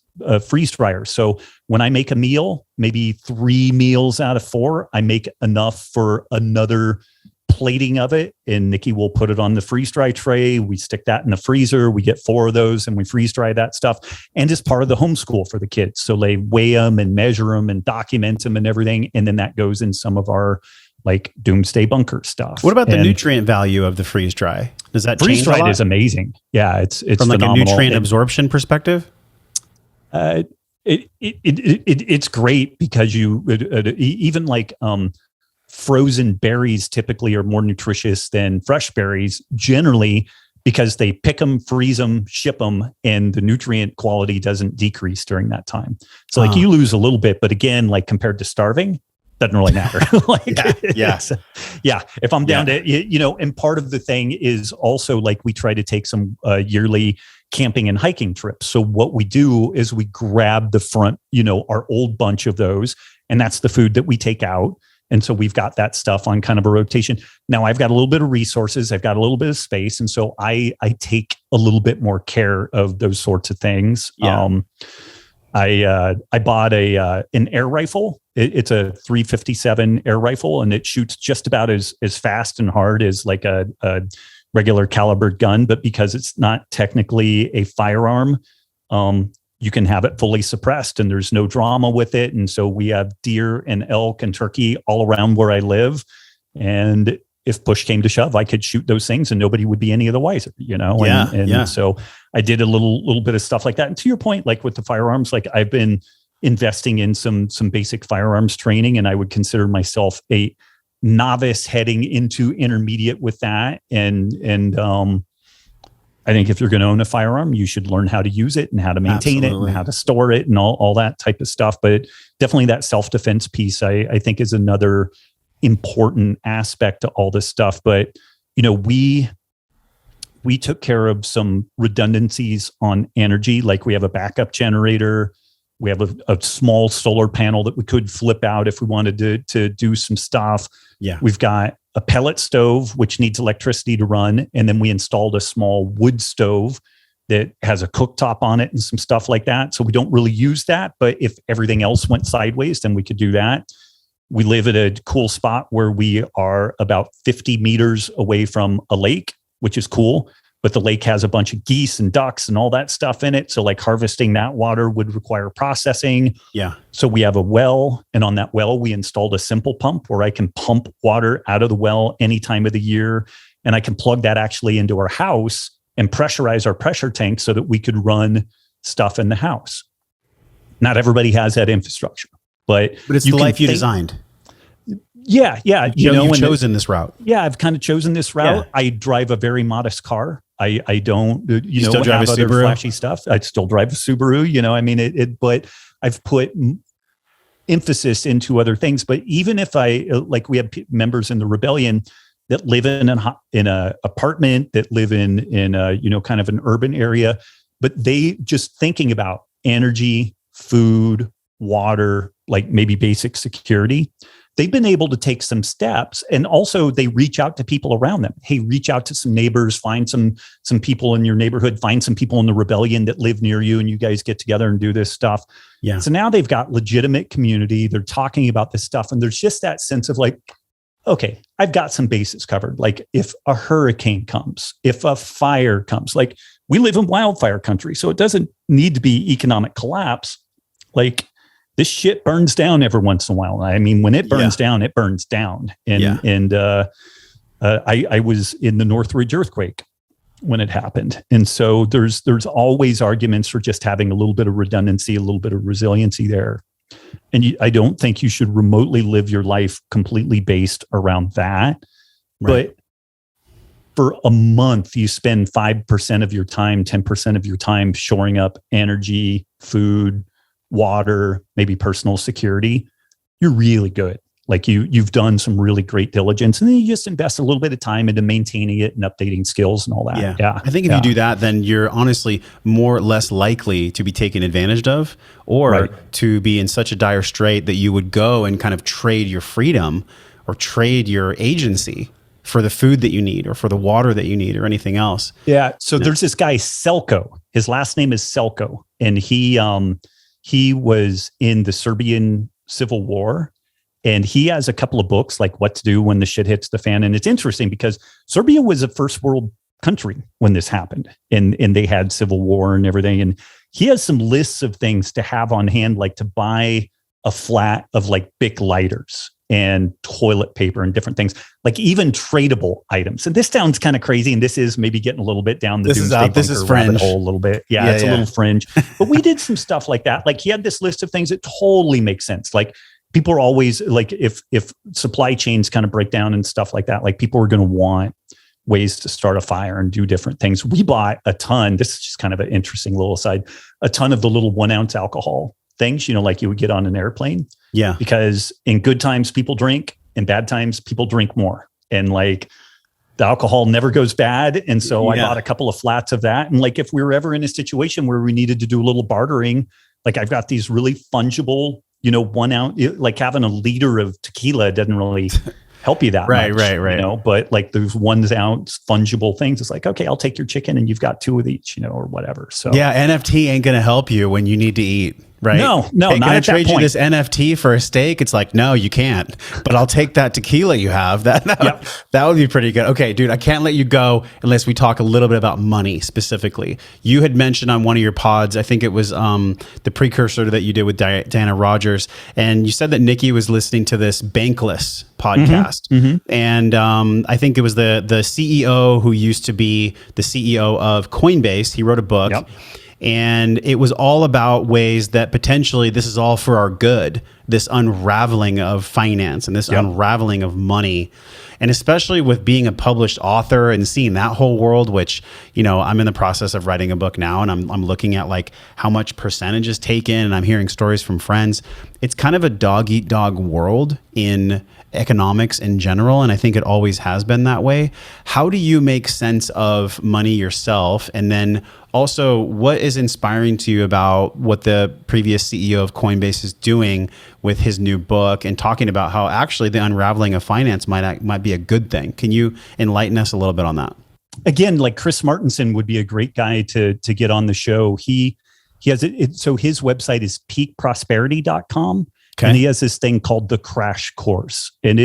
dryer. So when I make a meal, maybe 3 meals out of 4, I make enough for another plating of it, and Nikki will put it on the freeze dry tray. We stick that in the freezer. We get 4 of those and we freeze dry that stuff. And it's part of the homeschool for the kids. So they weigh them and measure them and document them and everything. And then that goes in some of our like doomsday bunker stuff. What about the nutrient value of the freeze dry? Does that freeze change a lot? dried is amazing. Yeah, it's from like phenomenal. a nutrient absorption perspective. It's great because even like frozen berries typically are more nutritious than fresh berries generally, because they pick them, freeze them, ship them, and the nutrient quality doesn't decrease during that time. So like you lose a little bit, but again, like compared to starving, doesn't really matter. If I'm down to, you know, and part of the thing is also like we try to take some yearly camping and hiking trips. So what we do is we grab the front, you know, our old bunch of those, and that's the food that we take out. And so we've got that stuff on kind of a rotation. Now I've got a little bit of resources. I've got a little bit of space. And so I take a little bit more care of those sorts of things. Yeah. I bought an air rifle. It's a 357 air rifle, and it shoots just about as fast and hard as like a regular calibered gun. But because it's not technically a firearm, you can have it fully suppressed and there's no drama with it. And so we have deer and elk and turkey all around where I live. And if push came to shove, I could shoot those things and nobody would be any of the wiser, you know? And so I did a little bit of stuff like that. And to your point, like with the firearms, like I've been investing in some basic firearms training, and I would consider myself a novice heading into intermediate with that. And I think if you're going to own a firearm, you should learn how to use it and how to maintain it and how to store it and all that type of stuff. But definitely that self-defense piece, I think, is another important aspect to all this stuff. But, you know, we took care of some redundancies on energy. Like we have a backup generator. We have a small solar panel that we could flip out if we wanted to do some stuff. Yeah. We've got a pellet stove, which needs electricity to run. And then we installed a small wood stove that has a cooktop on it and some stuff like that. So we don't really use that. But if everything else went sideways, then we could do that. We live at a cool spot where we are about 50 meters away from a lake, which is cool. But the lake has a bunch of geese and ducks and all that stuff in it. So like harvesting that water would require processing. Yeah. So we have a well, and on that well, we installed a simple pump where I can pump water out of the well any time of the year. And I can plug that actually into our house and pressurize our pressure tank so that we could run stuff in the house. Not everybody has that infrastructure, but it's the life you designed. Yeah. You've chosen this route. Yeah, I've kind of chosen this route. Yeah. I drive a very modest car. I don't, you know, still drive have a other Subaru? flashy stuff. I still drive a Subaru, you know, I mean, but I've put emphasis into other things. But even if like we have members in the rebellion that live in a apartment, that live in a, you know, kind of an urban area, but they just thinking about energy, food, water, like maybe basic security, they've been able to take some steps. And also they reach out to people around them. Hey, reach out to some neighbors, find some people in your neighborhood, find some people in the rebellion that live near you, and you guys get together and do this stuff. Yeah. So now they've got legitimate community. They're talking about this stuff. And there's just that sense of like, okay, I've got some bases covered. Like if a hurricane comes, if a fire comes, like we live in wildfire country, so it doesn't need to be economic collapse. Like this shit burns down every once in a while. I mean, when it burns down, it burns down. And I was in the Northridge earthquake when it happened. And so there's always arguments for just having a little bit of redundancy, a little bit of resiliency there. And I don't think you should remotely live your life completely based around that. Right. But for a month, you spend 5% of your time, 10% of your time shoring up energy, food, water, maybe personal security, you're really good. Like you've done some really great diligence, and then you just invest a little bit of time into maintaining it and updating skills and all that. Yeah. I think if you do that, then you're honestly more or less likely to be taken advantage of, or to be in such a dire strait that you would go and kind of trade your freedom or trade your agency for the food that you need or for the water that you need or anything else. Yeah. So there's this guy, Selko. His last name is Selko, and he was in the Serbian Civil War, and he has a couple of books like What to Do When the Shit Hits the Fan. And it's interesting because Serbia was a first world country when this happened, and they had civil war and everything. And he has some lists of things to have on hand, like to buy a flat of like Bic lighters and toilet paper and different things, like even tradable items. And this sounds kind of crazy, and this is maybe getting a little bit down the this is fringe hole a little bit. Yeah, it's a little fringe. But we did some stuff like that. Like he had this list of things that totally make sense. Like people are always like, if supply chains kind of break down and stuff like that, like people are going to want ways to start a fire and do different things. We bought a ton. This is just kind of an interesting little aside. A ton of the little 1 ounce alcohol things, like you would get on an airplane. Yeah. Because in good times, people drink. In bad times, people drink more. And like the alcohol never goes bad. And so I bought a couple of flats of that. And like if we were ever in a situation where we needed to do a little bartering, like I've got these really fungible, 1 ounce, like having a liter of tequila doesn't really help you that much. Right. But like those 1 ounce fungible things, it's like, okay, I'll take your chicken and you've got 2 of each, or whatever. So yeah, NFT ain't going to help you when you need to eat. Right. No, hey, not can I at trade that you point. this NFT for a steak? It's like, no, you can't. But I'll take that tequila you have. That would be pretty good. Okay, dude, I can't let you go unless we talk a little bit about money specifically. You had mentioned on one of your pods, I think it was the precursor that you did with Diana Rogers, and you said that Nikki was listening to this Bankless podcast. Mm-hmm. And I think it was the CEO who used to be the CEO of Coinbase. He wrote a book. Yep. And it was all about ways that potentially this is all for our good, this unraveling of finance and this unraveling of money. And especially with being a published author and seeing that whole world, which, I'm in the process of writing a book now, and I'm looking at like how much percentage is taken, and I'm hearing stories from friends. It's kind of a dog eat dog world in economics in general, and I think it always has been that way. How do you make sense of money yourself? And then also, what is inspiring to you about what the previous CEO of Coinbase is doing with his new book and talking about how actually the unraveling of finance might be a good thing? Can you enlighten us a little bit on that? Again, like Chris Martenson would be a great guy to get on the show. He has it. So his website is peakprosperity.com. Okay. And he has this thing called the Crash Course, and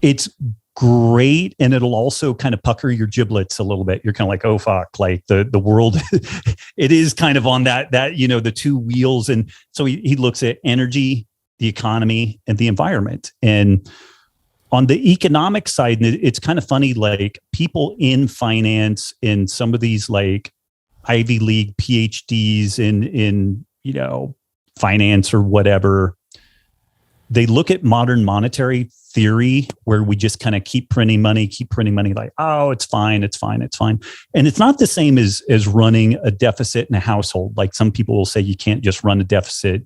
it's great, and it'll also kind of pucker your giblets a little bit. You're kind of like, oh fuck, like the world, it is kind of on that the 2 wheels, and so he looks at energy, the economy, and the environment. And on the economic side, it's kind of funny, like people in finance and some of these like Ivy League PhDs in finance or whatever, they look at modern monetary theory where we just kind of keep printing money, like, oh, it's fine. And it's not the same as running a deficit in a household. Like some people will say you can't just run a deficit,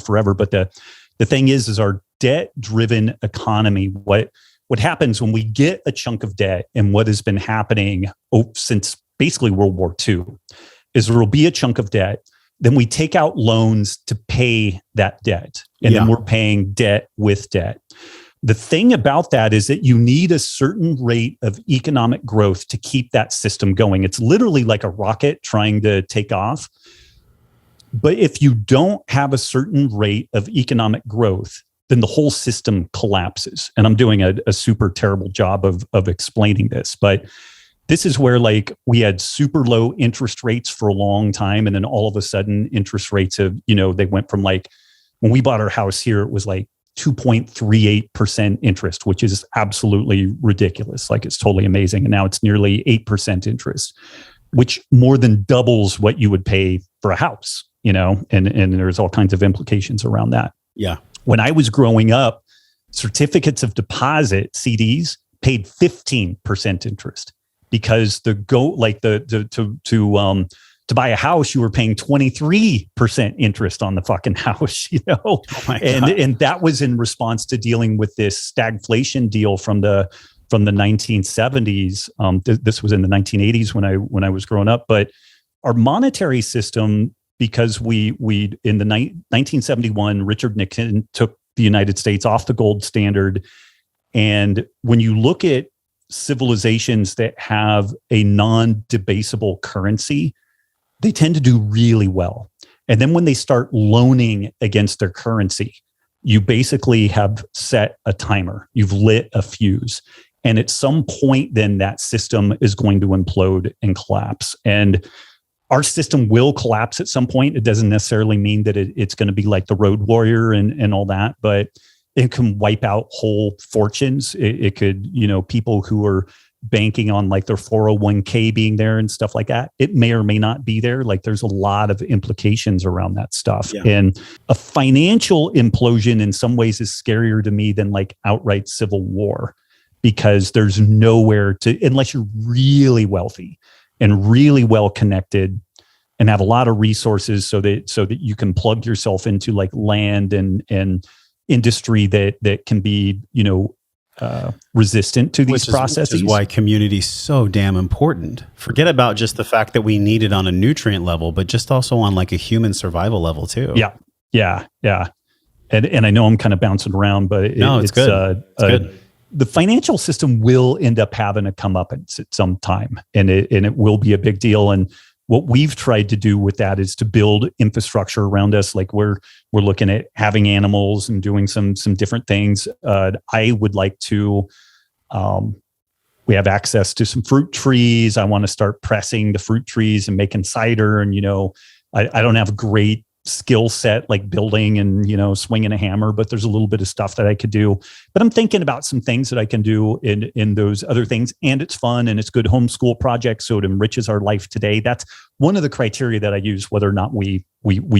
forever. But the thing is our debt-driven economy, what happens when we get a chunk of debt, and what has been happening since basically World War II, is there will be a chunk of debt. then we take out loans to pay that debt. And then we're paying debt with debt. The thing about that is that you need a certain rate of economic growth to keep that system going. It's literally like a rocket trying to take off. But if you don't have a certain rate of economic growth, then the whole system collapses. And I'm doing a super terrible job of explaining this. But this is where like we had super low interest rates for a long time. And then all of a sudden interest rates have, they went from like, when we bought our house here, it was like 2.38% interest, which is absolutely ridiculous. Like it's totally amazing. And now it's nearly 8% interest, which more than doubles what you would pay for a house, and there's all kinds of implications around that. Yeah. When I was growing up, certificates of deposit, CDs, paid 15% interest because to buy a house, you were paying 23% interest on the fucking house, Oh and that was in response to dealing with this stagflation deal from the 1970s. This was in the 1980s when I was growing up, but our monetary system, because we in the 1971, Richard Nixon took the United States off the gold standard. And when you look at civilizations that have a non-debasable currency, they tend to do really well. And then when they start loaning against their currency, you basically have set a timer. You've lit a fuse. And at some point, then that system is going to implode and collapse. And our system will collapse at some point. It doesn't necessarily mean that it's going to be like the Road Warrior and all that, but it can wipe out whole fortunes. It could, people who are banking on like their 401k being there and stuff like that, it may or may not be there. Like there's a lot of implications around that stuff. Yeah. And a financial implosion in some ways is scarier to me than like outright civil war, because there's nowhere to, unless you're really wealthy and really well connected and have a lot of resources so that you can plug yourself into like land and industry that can be, resistant to these processes. Which is why community is so damn important. Forget about just the fact that we need it on a nutrient level, but just also on like a human survival level too. Yeah. And I know I'm kind of bouncing around, but it's good. It's good. The financial system will end up having a comeuppance at some time, and it will be a big deal. And what we've tried to do with that is to build infrastructure around us. Like we're looking at having animals and doing some different things. I would like to, we have access to some fruit trees. I want to start pressing the fruit trees and making cider. And, I don't have a great skill set like building and swinging a hammer, but there's a little bit of stuff that I could do. But I'm thinking about some things that I can do in those other things, and it's fun and it's good homeschool projects, so it enriches our life today. That's one of the criteria that I use, whether or not we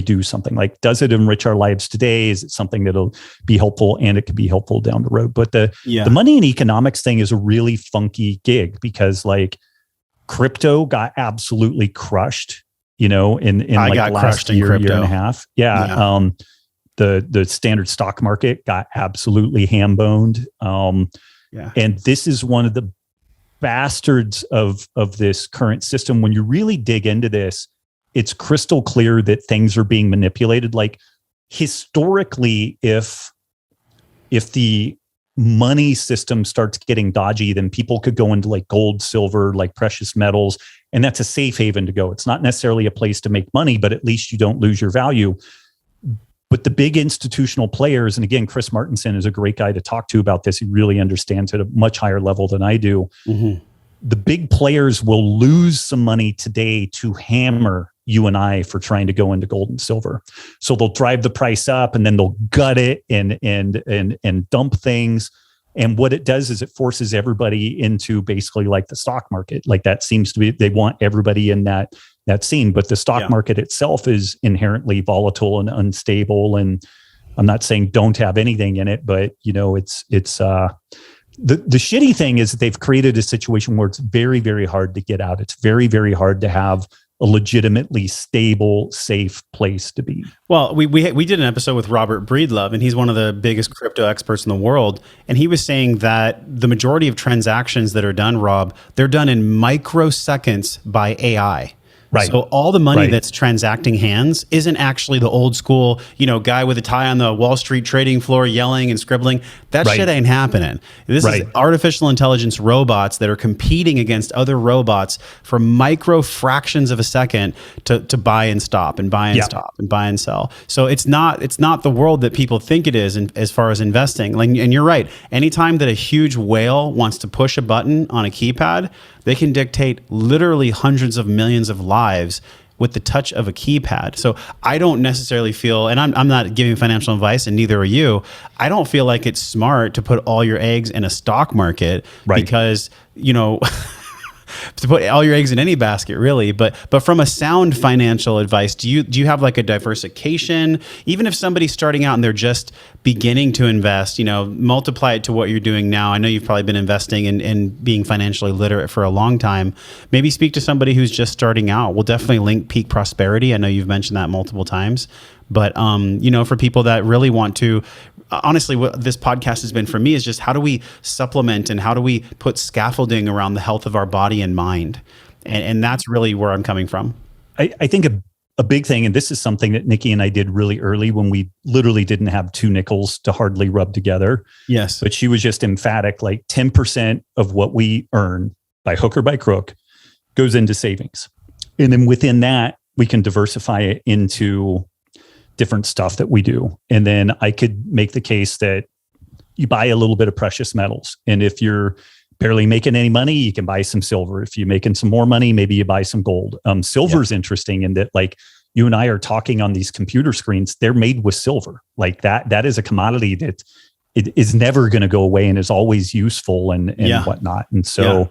do something. Like, does it enrich our lives today? Is it something that'll be helpful, and it could be helpful down the road? But the money and economics thing is a really funky gig, because like crypto got absolutely crushed. In like the last year and a half. Yeah. The standard stock market got absolutely ham-boned. And this is one of the bastards of this current system. When you really dig into this, it's crystal clear that things are being manipulated. Like historically, if the money system starts getting dodgy, then people could go into like gold, silver, like precious metals. And that's a safe haven to go. It's not necessarily a place to make money, but at least you don't lose your value. But the big institutional players, and again, Chris Martenson is a great guy to talk to about this. He really understands at a much higher level than I do. Mm-hmm. The big players will lose some money today to hammer you and I for trying to go into gold and silver. So they'll drive the price up, and then they'll gut it and dump things. And what it does is it forces everybody into basically like the stock market. Like that seems to be, they want everybody in that scene, but the stock market itself is inherently volatile and unstable. And I'm not saying don't have anything in it, but it's the shitty thing is that they've created a situation where it's very, very hard to get out. It's very, very hard to have a legitimately stable, safe place to be. Well, we did an episode with Robert Breedlove, and he's one of the biggest crypto experts in the world. And he was saying that the majority of transactions that are done, Rob, they're done in microseconds by AI. Right. So all the money Right. that's transacting hands isn't actually the old school, guy with a tie on the Wall Street trading floor yelling and scribbling. That Right. shit ain't happening. This is Right. artificial intelligence robots that are competing against other robots for micro fractions of a second to buy and stop and buy and Yeah. stop and buy and sell. So it's not the world that people think it is as far as investing. And you're right. Anytime that a huge whale wants to push a button on a keypad, they can dictate literally hundreds of millions of lives with the touch of a keypad. So I don't necessarily feel, and I'm not giving financial advice, and neither are you. I don't feel like it's smart to put all your eggs in a stock market, Right. because to put all your eggs in any basket, really. But from a sound financial advice, do you have like a diversification? Even if somebody's starting out and they're just beginning to invest, multiply it to what you're doing now. I know you've probably been investing and being financially literate for a long time. Maybe speak to somebody who's just starting out. We'll definitely link Peak Prosperity. I know you've mentioned that multiple times. But, for people that really want to, honestly, what this podcast has been for me is just how do we supplement and how do we put scaffolding around the health of our body and mind? And that's really where I'm coming from. I think a big thing, and this is something that Nikki and I did really early when we literally didn't have two nickels to hardly rub together. Yes. But she was just emphatic, like 10% of what we earn by hook or by crook goes into savings. And then within that, we can diversify it into different stuff that we do. And then I could make the case that you buy a little bit of precious metals. And if you're barely making any money, you can buy some silver. If you're making some more money, maybe you buy some gold. Silver is interesting in that, like, you and I are talking on these computer screens, they're made with silver. Like that is a commodity that it is never going to go away and is always useful and whatnot. And so a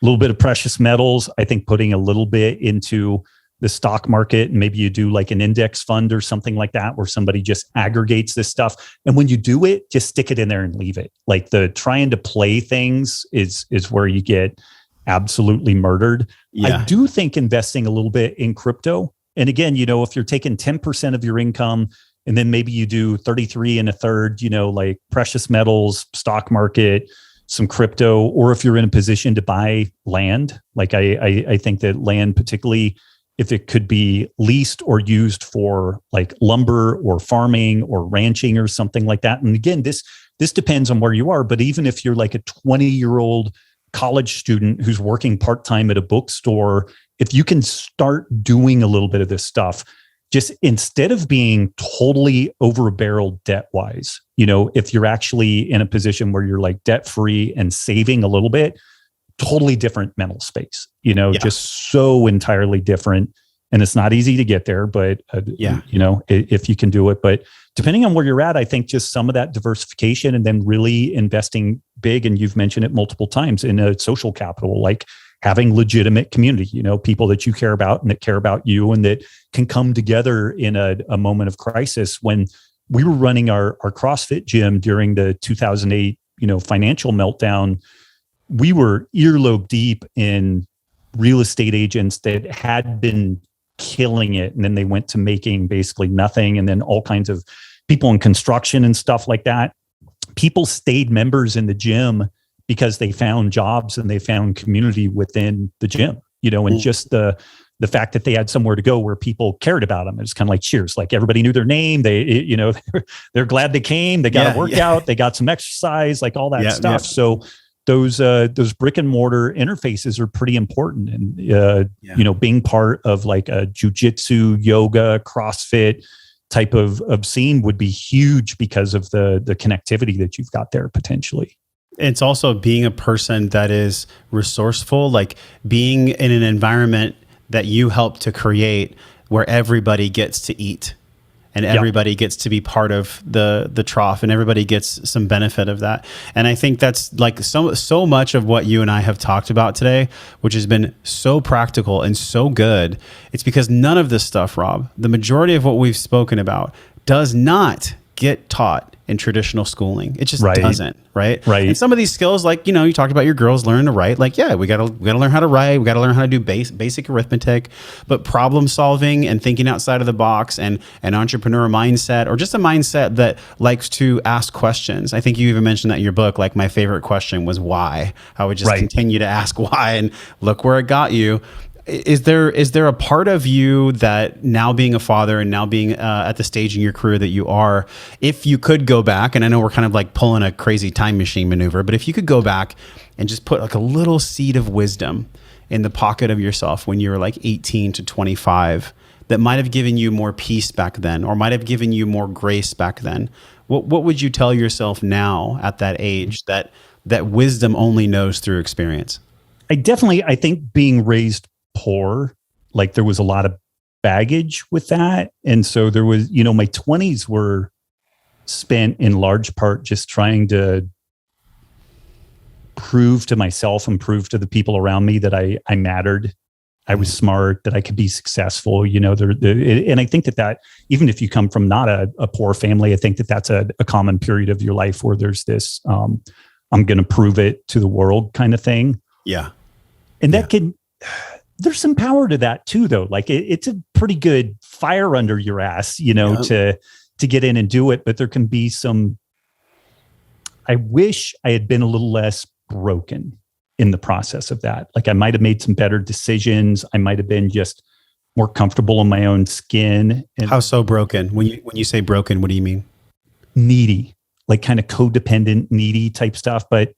little bit of precious metals, I think putting a little bit into the stock market, and maybe you do like an index fund or something like that, where somebody just aggregates this stuff. And when you do it, just stick it in there and leave it. Like the trying to play things is where you get absolutely murdered. I do think investing a little bit in crypto. And again, if you're taking 10% of your income and then maybe you do 33 and a third, like precious metals, stock market, some crypto, or if you're in a position to buy land, like I think that land, particularly if it could be leased or used for like lumber or farming or ranching or something like that. And again, this depends on where you are, but even if you're like a 20-year-old college student who's working part-time at a bookstore, if you can start doing a little bit of this stuff, just instead of being totally over a barrel debt-wise, if you're actually in a position where you're like debt-free and saving a little bit, totally different mental space, just so entirely different. And it's not easy to get there, but if you can do it, but depending on where you're at, I think just some of that diversification and then really investing big. And you've mentioned it multiple times in a social capital, like having legitimate community, people that you care about and that care about you and that can come together in a moment of crisis. When we were running our CrossFit gym during the 2008, financial meltdown, we were earlobe deep in real estate agents that had been killing it. And then they went to making basically nothing. And then all kinds of people in construction and stuff like that. People stayed members in the gym because they found jobs and they found community within the gym, and just the fact that they had somewhere to go where people cared about them. It's kind of like Cheers. Like everybody knew their name. They, they're glad they came, they got a workout, they got some exercise, like all that stuff. So those brick and mortar interfaces are pretty important. And, being part of like a jujitsu, yoga, CrossFit type of scene would be huge because of the connectivity that you've got there potentially. It's also being a person that is resourceful, like being in an environment that you help to create where everybody gets to eat and everybody gets to be part of the trough and everybody gets some benefit of that. And I think that's like so much of what you and I have talked about today, which has been so practical and so good. It's because none of this stuff, Rob, the majority of what we've spoken about does not get taught in traditional schooling. It just doesn't, right? And some of these skills, like, you talked about your girls learn to write. Like, we gotta learn how to write. We gotta learn how to do basic arithmetic. But problem solving and thinking outside of the box and an entrepreneur mindset, or just a mindset that likes to ask questions. I think you even mentioned that in your book. Like, my favorite question was why. I would just continue to ask why, and look where it got you. is there a part of you that now being a father and now being at the stage in your career that you are, if you could go back, and I know we're kind of like pulling a crazy time machine maneuver, but if you could go back and just put like a little seed of wisdom in the pocket of yourself when you were like 18 to 25, that might have given you more peace back then, or might have given you more grace back then, what would you tell yourself now at that age that wisdom only knows through experience? I think being raised poor, like there was a lot of baggage with that. And so there was, my 20s were spent in large part just trying to prove to myself and prove to the people around me that I mattered. I was smart, that I could be successful, and I think that even if you come from not a poor family, I think that's a common period of your life where there's this, I'm going to prove it to the world kind of thing. Yeah. And that there's some power to that too, though. Like it's a pretty good fire under your ass, to get in and do it. But there can be I wish I had been a little less broken in the process of that. Like I might have made some better decisions. I might have been just more comfortable in my own skin. And how so broken? When you say broken, what do you mean? Needy, like kind of codependent, needy type stuff. But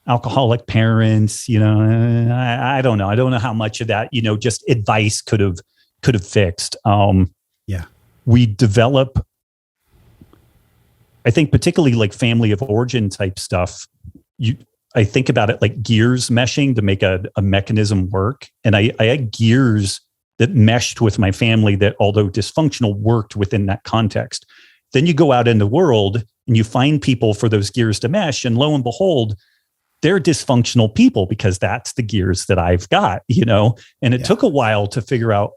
alcoholic parents, I don't know. I don't know how much of that, just advice could have fixed. We develop, I think, particularly like family of origin type stuff. I think about it like gears meshing to make a mechanism work. And I had gears that meshed with my family that, although dysfunctional, worked within that context. Then you go out in the world and you find people for those gears to mesh, and lo and behold, they're dysfunctional people because that's the gears that I've got, and it took a while to figure out,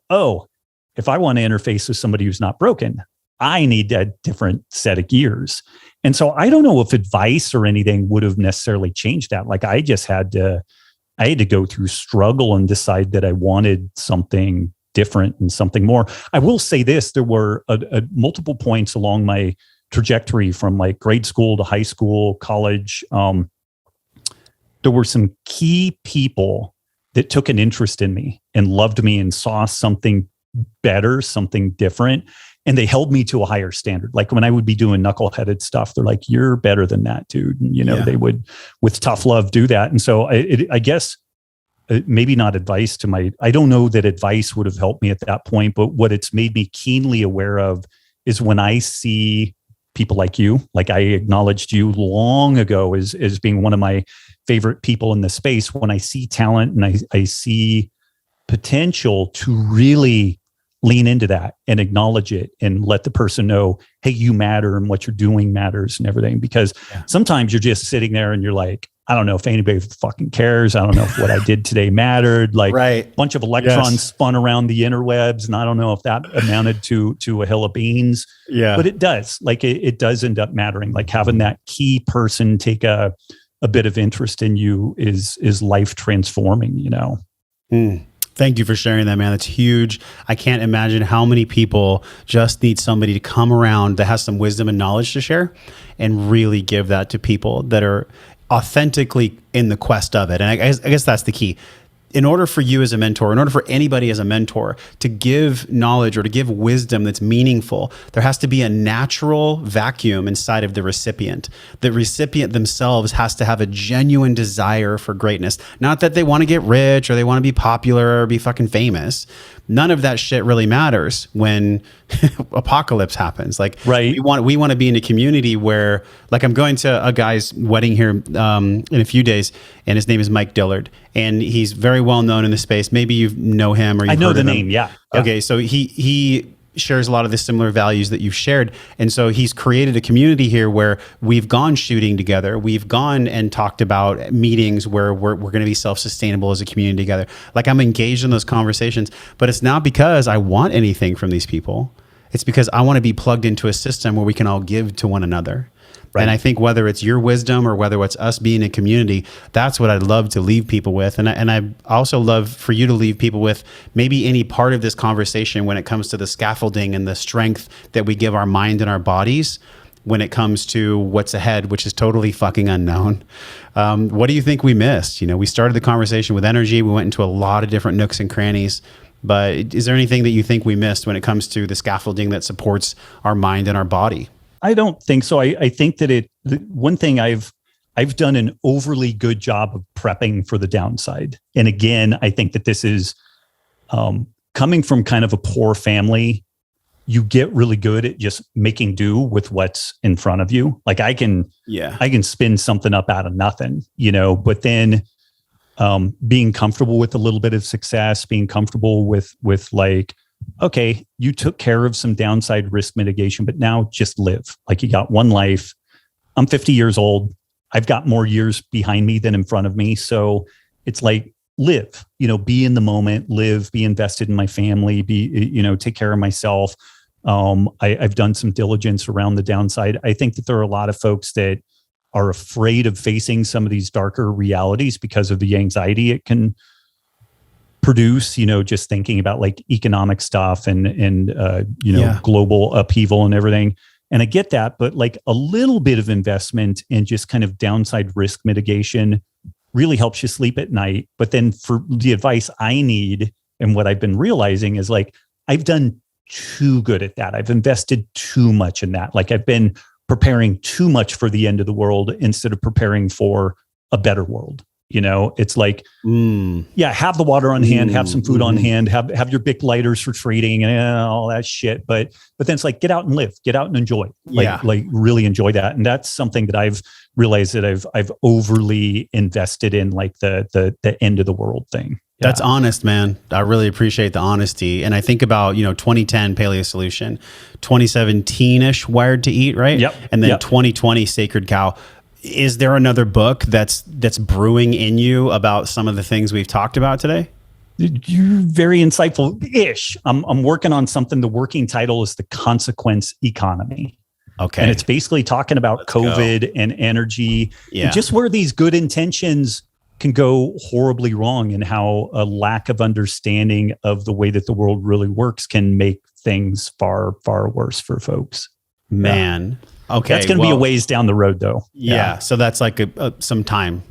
if I want to interface with somebody who's not broken, I need a different set of gears. And so I don't know if advice or anything would have necessarily changed that. Like I just had to go through struggle and decide that I wanted something different and something more. I will say this, there were multiple points along my trajectory from like grade school to high school, college, there were some key people that took an interest in me and loved me and saw something better, something different. And they held me to a higher standard. Like when I would be doing knuckleheaded stuff, they're like, "You're better than that, dude." And, they would, with tough love, do that. And so I guess maybe not advice I don't know that advice would have helped me at that point, but what it's made me keenly aware of is when I see people like you, like I acknowledged you long ago as being one of my favorite people in the space, when I see talent and I see potential to really lean into that and acknowledge it and let the person know, hey, you matter and what you're doing matters and everything. Because sometimes you're just sitting there and you're like, I don't know if anybody fucking cares. I don't know if what I did today mattered. Like a bunch of electrons spun around the interwebs. And I don't know if that amounted to a hill of beans. Yeah. But it does. Like it does end up mattering. Like having that key person take a bit of interest in you is life transforming, Thank you for sharing that, man. That's huge. I can't imagine how many people just need somebody to come around that has some wisdom and knowledge to share and really give that to people that are authentically in the quest of it. And I guess that's the key. In order for you as a mentor, in order for anybody as a mentor to give knowledge or to give wisdom that's meaningful, there has to be a natural vacuum inside of the recipient. The recipient themselves has to have a genuine desire for greatness. Not that they want to get rich or they want to be popular or be fucking famous. None of that shit really matters when apocalypse happens. Like we want to be in a community where, like, I'm going to a guy's wedding here in a few days, and his name is Mike Dillard, and he's very well known in the space. Maybe you know him or you've I know heard the of him. name. Yeah. Okay, so he shares a lot of the similar values that you've shared. And so he's created a community here where we've gone shooting together. We've gone and talked about meetings where we're going to be self-sustainable as a community together. Like I'm engaged in those conversations, but it's not because I want anything from these people. It's because I want to be plugged into a system where we can all give to one another. Right. And I think whether it's your wisdom or whether it's us being a community, that's what I'd love to leave people with. And I also love for you to leave people with maybe any part of this conversation when it comes to the scaffolding and the strength that we give our mind and our bodies. when it comes to what's ahead, which is totally fucking unknown. What do you think we missed? You know, we started the conversation with energy. We went into a lot of different nooks and crannies. But is there anything that you think we missed when it comes to the scaffolding that supports our mind and our body? I don't think so. I think that one thing I've done an overly good job of prepping for the downside. And again, I think that this is coming from kind of a poor family. You get really good at just making do with what's in front of you. Like I can spin something up out of nothing, you know, but then being comfortable with a little bit of success, being comfortable with like, okay, you took care of some downside risk mitigation, but now just live. Like you got one life. I'm 50 years old. I've got more years behind me than in front of me. So it's like, live, you know, be in the moment, live, be invested in my family, take care of myself. I've done some diligence around the downside. I think that there are a lot of folks that are afraid of facing some of these darker realities because of the anxiety it can produce, you know, just thinking about like economic stuff and global upheaval and everything. And I get that, but like a little bit of investment and just kind of downside risk mitigation really helps you sleep at night. But then for the advice I need and what I've been realizing is like, I've done too good at that. I've invested too much in that. Like I've been preparing too much for the end of the world instead of preparing for a better world. You know, it's like, have the water on hand, have some food on hand, have your Bic lighters for trading and all that shit. But then it's like, get out and live, get out and enjoy, like really enjoy that. And that's something that I've realized that I've overly invested in, like the end of the world thing. Yeah. That's honest, man. I really appreciate the honesty. And I think about, 2010 Paleo Solution, 2017-ish Wired to Eat, right? Yep. And then 2020 Sacred Cow. Is there another book that's brewing in you about some of the things we've talked about today? You're very insightful-ish. I'm working on something. The working title is The Consequence Economy. Okay. And it's basically talking about COVID and energy, and just where these good intentions can go horribly wrong and how a lack of understanding of the way that the world really works can make things far, far worse for folks. Man. Okay. That's going to be a ways down the road though. Yeah. So that's like some time.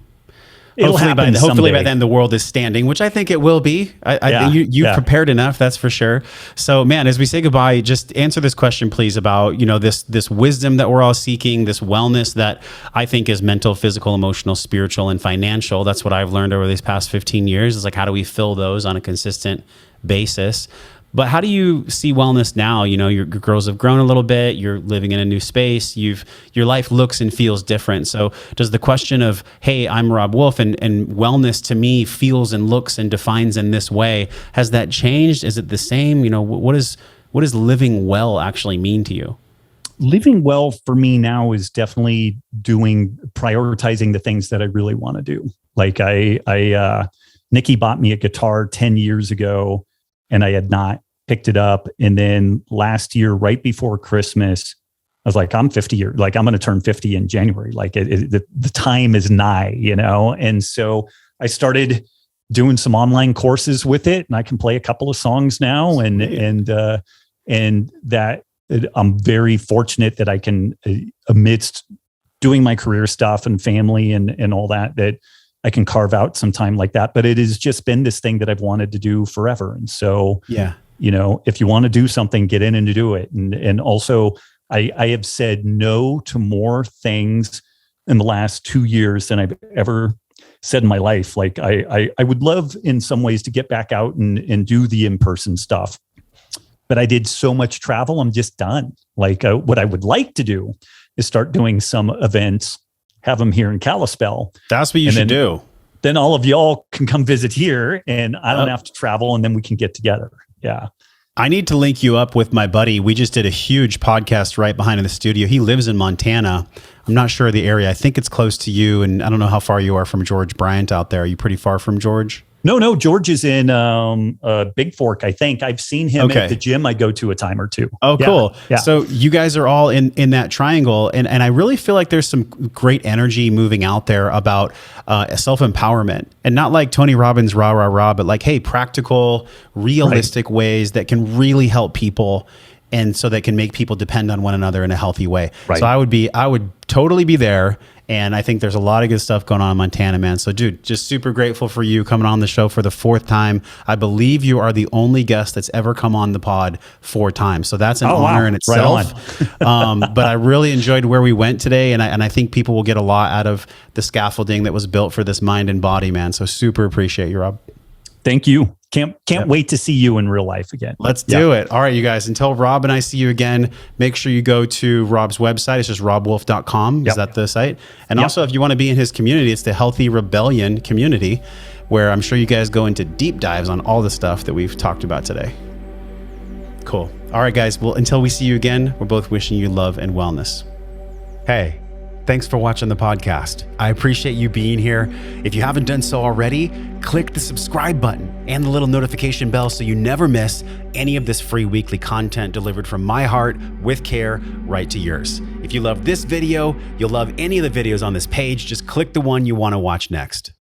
It'll Hopefully by then the world is standing, which I think it will be. I think you've prepared enough, that's for sure. So man, as we say goodbye, just answer this question, please, about, this wisdom that we're all seeking, this wellness that I think is mental, physical, emotional, spiritual, and financial. That's what I've learned over these past 15 years is like, how do we fill those on a consistent basis? But how do you see wellness now? Your girls have grown a little bit. You're living in a new space. Your life looks and feels different. So does the question of, hey, I'm Robb Wolf and wellness to me feels and looks and defines in this way, has that changed? Is it the same? What does living well actually mean to you? Living well for me now is definitely prioritizing the things that I really want to do. Like Nikki bought me a guitar 10 years ago and I had not picked it up. And then last year, right before Christmas, I was like, I'm 50 years, like I'm going to turn 50 in January. Like the time is nigh, And so I started doing some online courses with it, and I can play a couple of songs now. And that I'm very fortunate that I can, amidst doing my career stuff and family and all that I can carve out some time like that. But it has just been this thing that I've wanted to do forever. And so, if you want to do something, get in and do it. And also I have said no to more things in the last 2 years than I've ever said in my life. Like I would love in some ways to get back out and do the in-person stuff, but I did so much travel. I'm just done. Like what I would like to do is start doing some events, have them here in Kalispell. That's what you should do. Then all of y'all can come visit here and I don't have to travel, and then we can get together. Yeah. I need to link you up with my buddy. We just did a huge podcast right behind in the studio. He lives in Montana. I'm not sure of the area. I think it's close to you. And I don't know how far you are from George Bryant out there. Are you pretty far from George? No, George is in Big Fork, I think. I've seen him at the gym I go to a time or two. Oh, cool. Yeah. So you guys are all in that triangle. And I really feel like there's some great energy moving out there about self-empowerment. And not like Tony Robbins, rah, rah, rah, but like, hey, practical, realistic ways that can really help people. and so that can make people depend on one another in a healthy way. Right. So I would totally be there. And I think there's a lot of good stuff going on in Montana, man. So, dude, just super grateful for you coming on the show for the 4th time. I believe you are the only guest that's ever come on the pod 4 times. So that's an honor in itself. Right. But I really enjoyed where we went today. And I think people will get a lot out of the scaffolding that was built for this mind and body, man. So super appreciate you, Robb. Thank you. Can't wait to see you in real life again. Let's do it. All right, you guys, until Robb and I see you again, make sure you go to Robb's website. It's just robbwolf.com. Is that the site? And also, if you want to be in his community, it's the Healthy Rebellion community, where I'm sure you guys go into deep dives on all the stuff that we've talked about today. Cool. All right, guys. Well, until we see you again, we're both wishing you love and wellness. Hey. Thanks for watching the podcast. I appreciate you being here. If you haven't done so already, click the subscribe button and the little notification bell so you never miss any of this free weekly content delivered from my heart with care right to yours. If you love this video, you'll love any of the videos on this page. Just click the one you want to watch next.